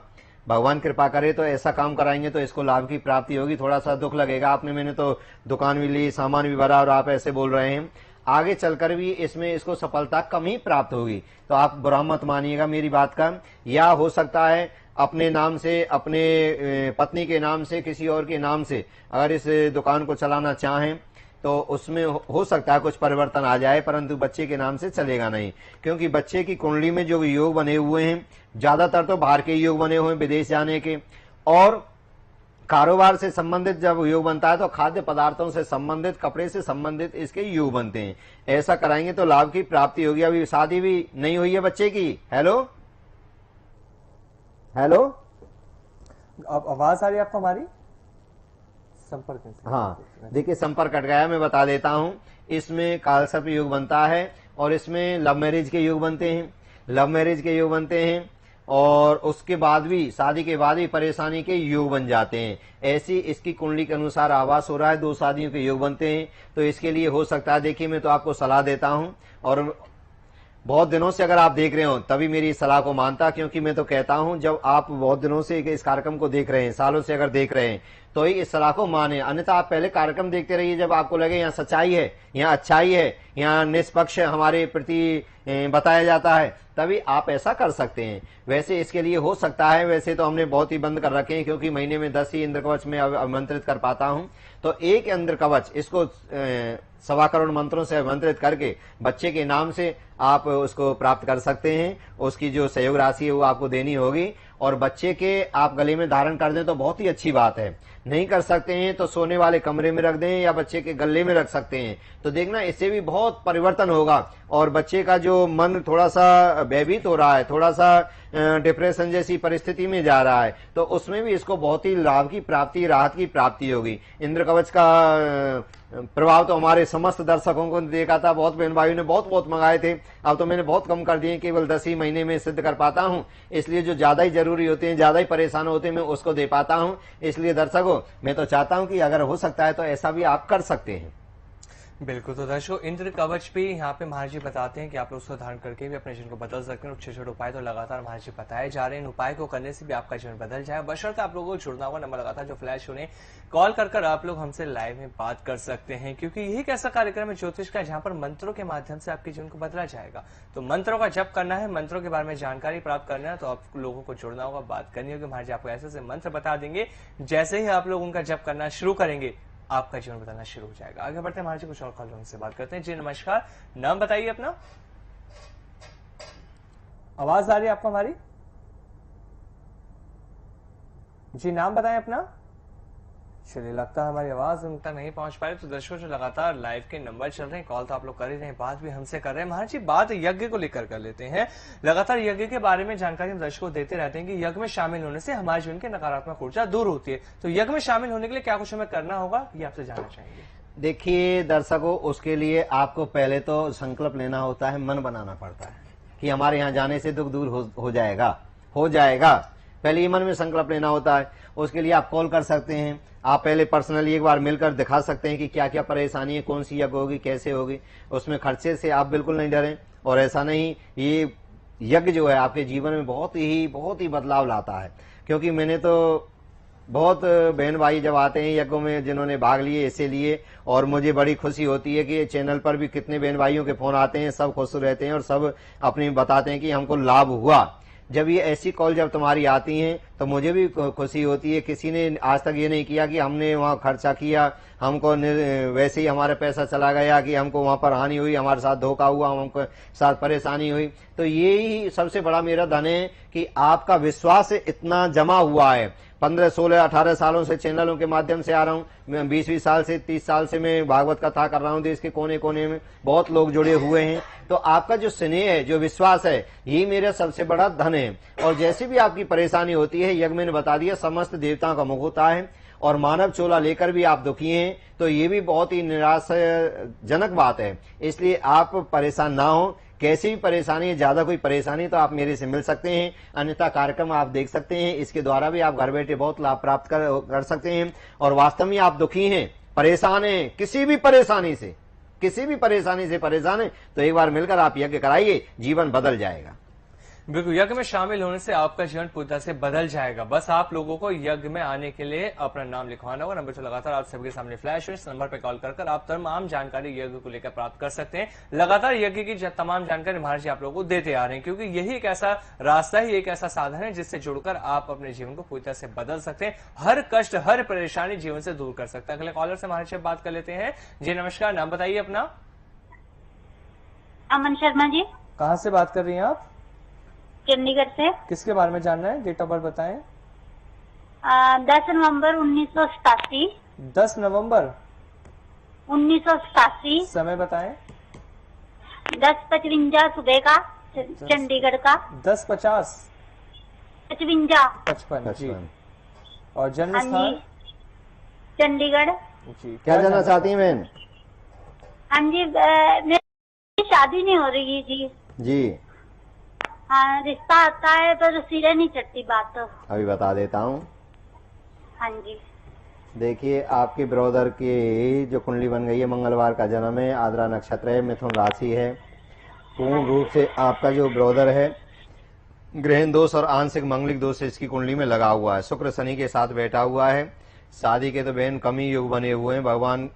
भगवान कृपा करे तो ऐसा काम कराएंगे तो इसको लाभ की प्राप्ति होगी। थोड़ा सा दुख लगेगा, आपने, मैंने तो दुकान भी ली, सामान भी भरा, और आप ऐसे बोल रहे हैं, आगे चलकर भी इसमें इसको सफलता कम ही प्राप्त होगी। तो आप बुरा मत मानिएगा मेरी बात का। या हो सकता है अपने नाम से, अपने पत्नी के नाम से, किसी और के नाम से अगर इस दुकान को चलाना चाहें तो उसमें हो सकता है कुछ परिवर्तन आ जाए, परंतु बच्चे के नाम से चलेगा नहीं। क्योंकि बच्चे की कुंडली में जो योग बने हुए हैं, ज्यादातर तो बाहर के योग बने हुए हैं, विदेश जाने के, और कारोबार से संबंधित जब योग बनता है तो खाद्य पदार्थों से संबंधित, कपड़े से संबंधित इसके योग बनते हैं। ऐसा कराएंगे तो लाभ की प्राप्ति होगी। अभी शादी भी नहीं हुई है बच्चे की। हेलो हेलो, अब आवाज आ रही है आपको हमारी? संपर्क से। हाँ, देखिए संपर्क कट गया, मैं बता देता हूं। इसमें कालसर्प योग बनता है और इसमें लव मैरिज के योग बनते हैं, लव मैरिज के योग बनते हैं, और उसके बाद भी, शादी के बाद भी परेशानी के योग बन जाते हैं। ऐसी इसकी कुंडली के अनुसार आवास हो रहा है, 2 शादियों के योग बनते हैं। तो इसके लिए हो सकता है, देखिए मैं तो आपको सलाह देता हूं, और बहुत दिनों से अगर आप देख रहे हो तभी मेरी सलाह को मानता, क्योंकि मैं तो कहता हूं जब आप बहुत दिनों से इस कार्यक्रम को देख रहे हैं, सालों से अगर देख रहे हैं, तो ही इस सलाह को माने, अन्यथा आप पहले कार्यक्रम देखते रहिए। जब आपको लगे यहाँ सच्चाई है, यहाँ अच्छाई है, यहाँ निष्पक्ष हमारे प्रति बताया जाता है, तभी आप ऐसा कर सकते हैं। वैसे इसके लिए हो सकता है, वैसे तो हमने बहुत ही बंद कर रखे हैं, क्योंकि महीने में 10 ही इंद्र कवच में आमंत्रित कर पाता हूं। तो एक इंद्र कवच, इसको 1.25 करोड़ मंत्रों से आमंत्रित करके बच्चे के नाम से आप उसको प्राप्त कर सकते हैं। उसकी जो सहयोग राशि है वो आपको देनी होगी, और बच्चे के आप गले में धारण कर दें तो बहुत ही अच्छी बात है। नहीं कर सकते हैं तो सोने वाले कमरे में रख दें या बच्चे के गले में रख सकते हैं। तो देखना इससे भी बहुत परिवर्तन होगा, और बच्चे का जो मन थोड़ा सा भयभीत हो रहा है, थोड़ा सा डिप्रेशन जैसी परिस्थिति में जा रहा है, तो उसमें भी इसको बहुत ही लाभ की प्राप्ति, राहत की प्राप्ति होगी। इंद्र कवच का प्रभाव तो हमारे समस्त दर्शकों को देखा था, बहुत बहन भाइयों ने बहुत मंगाए थे। अब तो मैंने बहुत कम कर दिए, केवल 10 ही महीने में सिद्ध कर पाता हूं। इसलिए जो ज्यादा ही जरूरी होते हैं, ज्यादा ही परेशान होते हैं, मैं उसको दे पाता हूं। इसलिए दर्शकों, मैं तो चाहता हूं कि अगर हो सकता है तो ऐसा भी आप कर सकते हैं। बिल्कुल। तो दर्शकों, इंद्र कवच भी यहाँ पे महाराज जी बताते हैं कि आप लोग उसको धारण करके भी अपने जीवन को बदल सकते हैं। छोटे छोटे उपाय तो लगातार महाराज जी बताए जा रहे हैं। इन उपाय को करने से भी आपका जीवन बदल जाए। बशर्ते आप लोगों को जुड़ना होगा, नंबर लगातार जो फ्लैश होने, कॉल कर आप लोग हमसे लाइव में बात कर सकते हैं, क्योंकि यही एक ऐसा कार्यक्रम है ज्योतिष का जहां पर मंत्रों के माध्यम से आपके जीवन को बदला जाएगा। तो मंत्रों का जप करना है, मंत्रों के बारे में जानकारी प्राप्त करना है, तो आप लोगों को जुड़ना होगा, बात करनी होगी। महाराज जी आपको ऐसे मंत्र बता देंगे, जैसे ही आप लोग उनका जप करना शुरू करेंगे आपका जीवन बदलना शुरू हो जाएगा। आगे बढ़ते हैं, महाराज जी कुछ और कॉल से बात करते हैं। जी नमस्कार, नाम बताइए अपना। आवाज आ रही है आपको हमारी? जी नाम बताएं अपना। चलिए, लगता है हमारी आवाज उन तक नहीं पहुंच पा रही। तो दर्शकों, जो लगातार लाइव के नंबर चल रहे हैं, कॉल तो आप लोग कर ही रहे हैं, बात भी हमसे कर रहे हैं। महाराज जी बात यज्ञ को लेकर कर लेते हैं। लगातार यज्ञ के बारे में जानकारी हम दर्शकों को देते रहते हैं कि यज्ञ में शामिल होने से हमारे जीवन की नकारात्मक ऊर्जा दूर होती है। तो यज्ञ में शामिल होने के लिए क्या कुछ हमें करना होगा, ये आपसे जानना चाहेंगे। देखिए दर्शकों, उसके लिए आपको पहले तो संकल्प लेना होता है, मन बनाना पड़ता है कि हमारे यहाँ जाने से दुख दूर हो जाएगा। पहले ही मन में संकल्प लेना होता है। उसके लिए आप कॉल कर सकते हैं, आप पहले पर्सनली एक बार मिलकर दिखा सकते हैं कि क्या क्या परेशानी है, कौन सी यज्ञ होगी, कैसे होगी। उसमें खर्चे से आप बिल्कुल नहीं डरें, और ऐसा नहीं, ये यज्ञ जो है आपके जीवन में बहुत ही बदलाव लाता है। क्योंकि मैंने तो बहुत बहन भाई जब आते हैं यज्ञों में, जिन्होंने भाग लिए इसीलिए, और मुझे बड़ी खुशी होती है कि चैनल पर भी कितने बहन भाइयों के फोन आते हैं, सब खुश रहते हैं और सब अपनी बताते हैं कि हमको लाभ हुआ। जब ये ऐसी कॉल जब तुम्हारी आती हैं तो मुझे भी खुशी होती है। किसी ने आज तक ये नहीं किया कि हमने वहाँ खर्चा किया, हमको वैसे ही हमारा पैसा चला गया, कि हमको वहाँ पर हानि हुई, हमारे साथ धोखा हुआ, हमको साथ परेशानी हुई। तो ये ही सबसे बड़ा मेरा धन है कि आपका विश्वास इतना जमा हुआ है। 15, 16, 18 सालों से चैनलों के माध्यम से आ रहा हूँ, मैं 20 साल से 30 साल से मैं भागवत कथा कर रहा हूँ। देश के कोने कोने में बहुत लोग जुड़े हुए हैं। तो आपका जो स्नेह है, जो विश्वास है, ये मेरा सबसे बड़ा धन है। और जैसे भी आपकी परेशानी होती है, यज्ञ मैंने बता दिया, समस्त देवताओं का मुख होता है, और मानव चोला लेकर भी आप दुखी हैं, तो ये भी बहुत ही निराशाजनक बात है। इसलिए आप परेशान ना हो। कैसी भी परेशानी है, ज्यादा कोई परेशानी तो आप मेरे से मिल सकते हैं, अन्यथा कार्यक्रम आप देख सकते हैं। इसके द्वारा भी आप घर बैठे बहुत लाभ प्राप्त कर सकते हैं। और वास्तव में आप दुखी हैं, परेशान हैं, किसी भी परेशानी से परेशान है, तो एक बार मिलकर आप यज्ञ कराइए, जीवन बदल जाएगा। बिल्कुल, यज्ञ में शामिल होने से आपका जीवन पूरी तरह से बदल जाएगा। बस आप लोगों को यज्ञ में आने के लिए अपना नाम लिखवाना होगा। नंबर तो लगातार आप सबके सामने फ्लैश है, इस नंबर पर कॉल कर आप तमाम जानकारी यज्ञ को लेकर प्राप्त कर सकते हैं। लगातार यज्ञ की तमाम जानकारी महाराज जी आप लोगों को देते आ रहे हैं, क्योंकि यही एक ऐसा रास्ता है, एक ऐसा साधन है जिससे जुड़कर आप अपने जीवन को पूरी तरह से बदल सकते हैं। हर कष्ट, हर परेशानी जीवन से दूर कर सकते हैं। अगले कॉलर से महाराज जी बात कर लेते हैं। जी नमस्कार, नाम बताइए अपना। अमन शर्मा जी। कहाँ से बात कर रही हैं आप? चंडीगढ़ से। किसके बारे में जानना है? डेट ऑफ बर्थ बताएं। 10 नवंबर 1987। 10 नवंबर 1987। समय बताएं। 10:55 सुबह का, चंडीगढ़ का। 10:50 55 जी। और जन्म स्थान? चंडीगढ़ जी। क्या जानना चाहती हैं बहन? हाँ जी, मेरी शादी नहीं हो रही जी। हाँ, रिश्ता आता है पर सिरे नहीं चढ़ती बात। तो अभी बता देता हूँ। हाँ जी। देखिए, आपके ब्रदर की जो कुंडली बन गई है, मंगलवार का जन्म है, आद्रा नक्षत्र है, मिथुन राशि है। पूर्ण रूप से आपका जो ब्रदर है, ग्रहण दोष और आंशिक मंगलिक दोष इसकी कुंडली में लगा हुआ है। शुक्र शनि के साथ बैठा हुआ है। शादी के तो बहन कम ही योग बने हुए हैं, भगवान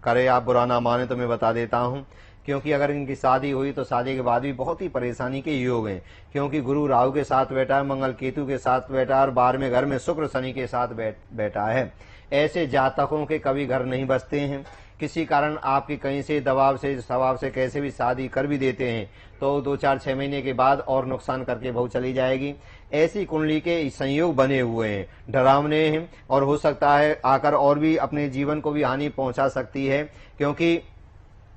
करे आप बुरा ना माने तो मैं बता देता हूं, क्योंकि अगर इनकी शादी हुई तो शादी के बाद भी बहुत ही परेशानी के योग हैं, क्योंकि गुरु राहु के साथ बैठा है, मंगल केतु के साथ बैठा है और 12वें घर में शुक्र शनि के साथ बैठा है। ऐसे जातकों के कभी घर नहीं बसते हैं, किसी कारण आपकी कहीं से दबाव से स्वभाव से कैसे भी शादी कर भी देते हैं तो 2-4-6 महीने के बाद और नुकसान करके बहू चली जाएगी। ऐसी कुंडली के संयोग बने हुए हैं, डरावने हैं और हो सकता है आकर और भी अपने जीवन को भी हानि पहुंचा सकती है, क्योंकि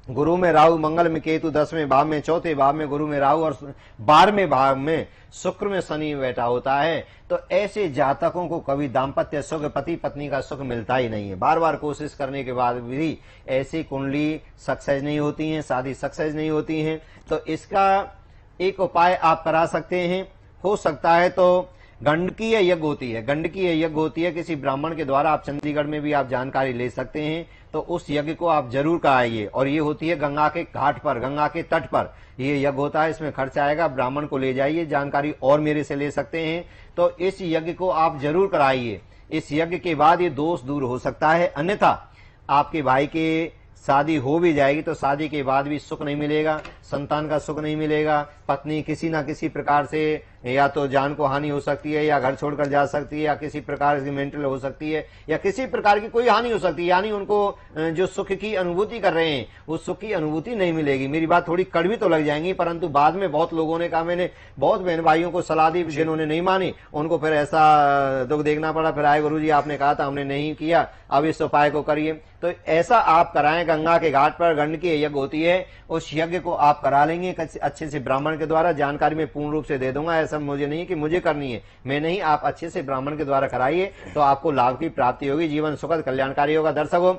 गुरु में राहु, मंगल में केतु, 10वें भाव में, 4थे भाव में गुरु में राहु और 12वें भाव में शुक्र में शनि बैठा होता है। तो ऐसे जातकों को कभी दाम्पत्य सुख, पति पत्नी का सुख मिलता ही नहीं है। बार बार कोशिश करने के बाद भी ऐसी कुंडली सक्सेस नहीं होती है, शादी सक्सेस नहीं होती है। तो इसका एक उपाय आप करा सकते हैं, हो सकता है तो गंडकीय यज्ञ होती है, गंडकीय यज्ञ होती है, किसी ब्राह्मण के द्वारा आप चंडीगढ़ में भी आप जानकारी ले सकते हैं, तो उस यज्ञ को आप जरूर कराइए। और ये होती है गंगा के घाट पर, गंगा के तट पर ये यज्ञ होता है, इसमें खर्चा आएगा, ब्राह्मण को ले जाइए, जानकारी और मेरे से ले सकते हैं। तो इस यज्ञ को आप जरूर कराइए, इस यज्ञ के बाद ये दोष दूर हो सकता है। अन्यथा आपके भाई के शादी हो भी जाएगी तो शादी के बाद भी सुख नहीं मिलेगा, संतान का सुख नहीं मिलेगा, पत्नी किसी ना किसी प्रकार से या तो जान को हानि हो सकती है, या घर छोड़कर जा सकती है, या किसी प्रकार की मेंटल हो सकती है, या किसी प्रकार की कोई हानि हो सकती है, यानी उनको जो सुख की अनुभूति कर रहे हैं उस सुख की अनुभूति नहीं मिलेगी। मेरी बात थोड़ी कड़वी तो लग जाएंगी, परंतु बाद में बहुत लोगों ने कहा, मैंने बहुत बहन भाइयों को सलाह दी, जिन्होंने नहीं मानी उनको फिर ऐसा दुख देखना पड़ा, फिर आए गुरुजी आपने कहा था हमने नहीं किया, अब इस उपाय को करिए। तो ऐसा आप कराएं, गंगा के घाट पर गंडकीय यज्ञ होती है, उस यज्ञ को आप करा लेंगे अच्छे से ब्राह्मण के द्वारा। जानकारी मैं पूर्ण रूप से दे दूंगा, ऐसा मुझे नहीं कि मुझे करनी है, मैं नहीं, आप अच्छे से ब्राह्मण के द्वारा कराइए तो आपको लाभ की प्राप्ति होगी, जीवन सुखद कल्याणकारी होगा। दर्शकों,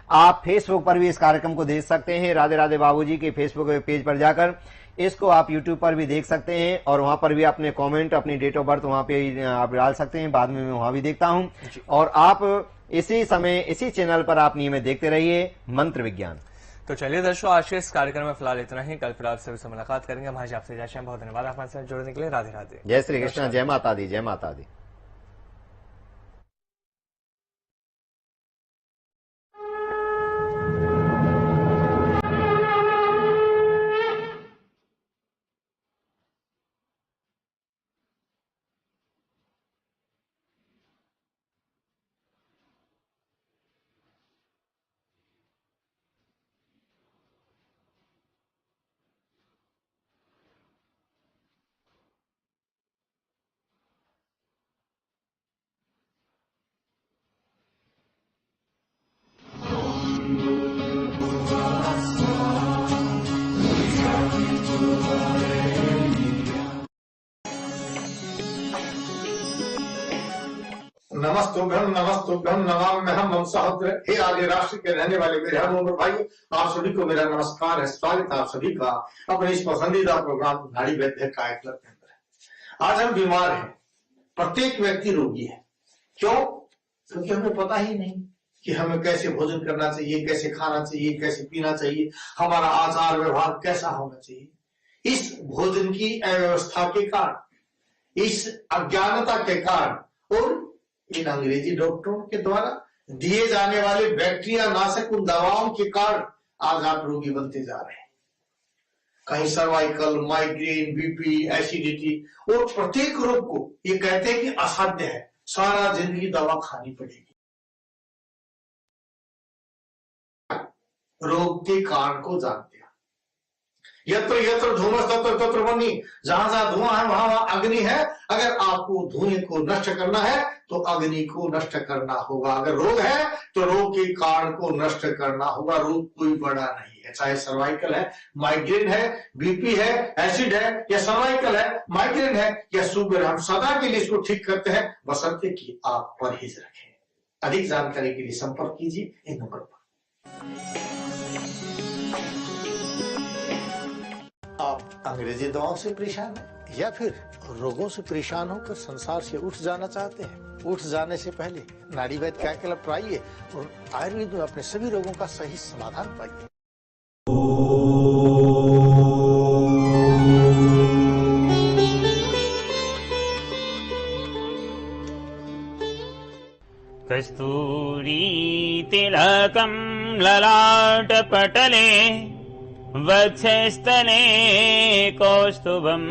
आप फेसबुक पर भी इस कार्यक्रम को देख सकते हैं, राधे राधे बाबूजी के फेसबुक पेज पर जाकर। इसको आप यूट्यूब पर भी देख सकते हैं और वहां पर भी अपने कमेंट, अपनी डेट ऑफ बर्थ वहां पे आप डाल सकते हैं, बाद में मैं वहां भी देखता हूं। और आप इसी समय इसी चैनल पर आप नियमित देखते रहिए मंत्र विज्ञान। तो चलिए दर्शकों, आज के इस कार्यक्रम में फिलहाल इतना ही, कल फिर आपसे मुलाकात करेंगे। हम आज आपसे जाते हैं, बहुत धन्यवाद हमारे साथ जुड़ने के लिए। राधे राधे, जय श्री कृष्ण, जय माता दी, जय माता दी। नमस्तुभ्यम नमस्तुभ्यम नमाम्यहम् हम सहस्र। हे आर्य राष्ट्र के रहने वाले मेरे हम उम्र भाई, आप सभी को मेरा नमस्कार है, स्वागत है आप सभी का अपने इस पसंदीदा प्रोग्राम नाड़ी वैद्य काया क्लब के अंदर। आज हम बीमार हैं, प्रत्येक व्यक्ति रोगी है। क्यों? क्योंकि हमें पता ही नहीं कि हमें कैसे भोजन करना चाहिए, कैसे खाना चाहिए, कैसे पीना चाहिए, हमारा आचार व्यवहार कैसा होना चाहिए। इस भोजन की अव्यवस्था के कारण, इस अज्ञानता के कारण और इन अंग्रेजी डॉक्टरों के द्वारा दिए जाने वाले बैक्टीरिया नाशक उन दवाओं के कारण आज आप रोगी बनते जा रहे हैं। कहीं सर्वाइकल, माइग्रेन, बीपी, एसिडिटी और प्रत्येक रोग को ये कहते हैं कि असाध्य है, सारा जिंदगी दवा खानी पड़ेगी। रोग के कारण को जानते हैं। यत्र यत्र धूमस तत्र तत्र वह्नि, जहां जहां धुआं है वहां वहां अग्नि है। अगर आपको धुएं को नष्ट करना है तो अग्नि को नष्ट करना होगा। अगर रोग है तो रोग के कारण को नष्ट करना होगा। रोग कोई बड़ा नहीं है, चाहे सर्वाइकल है, माइग्रेन है, बीपी है, एसिड है, या सर्वाइकल है, माइग्रेन है या शुगर, हम सदा के लिए इसको ठीक करते हैं, बशर्ते कि आप परहेज रखें। अधिक जानकारी के लिए संपर्क कीजिए इन नंबर पर। आप अंग्रेजी दवाओं से परेशान हैं या फिर रोगों से परेशान होकर संसार से उठ जाना चाहते हैं? उठ जाने से पहले नाड़ी वैद्य काया क्लब आइए और आयुर्वेद में अपने सभी रोगों का सही समाधान पाइए। कस्तूरी तिलकं ललाटपटले वक्षस्थले कौस्तुभम्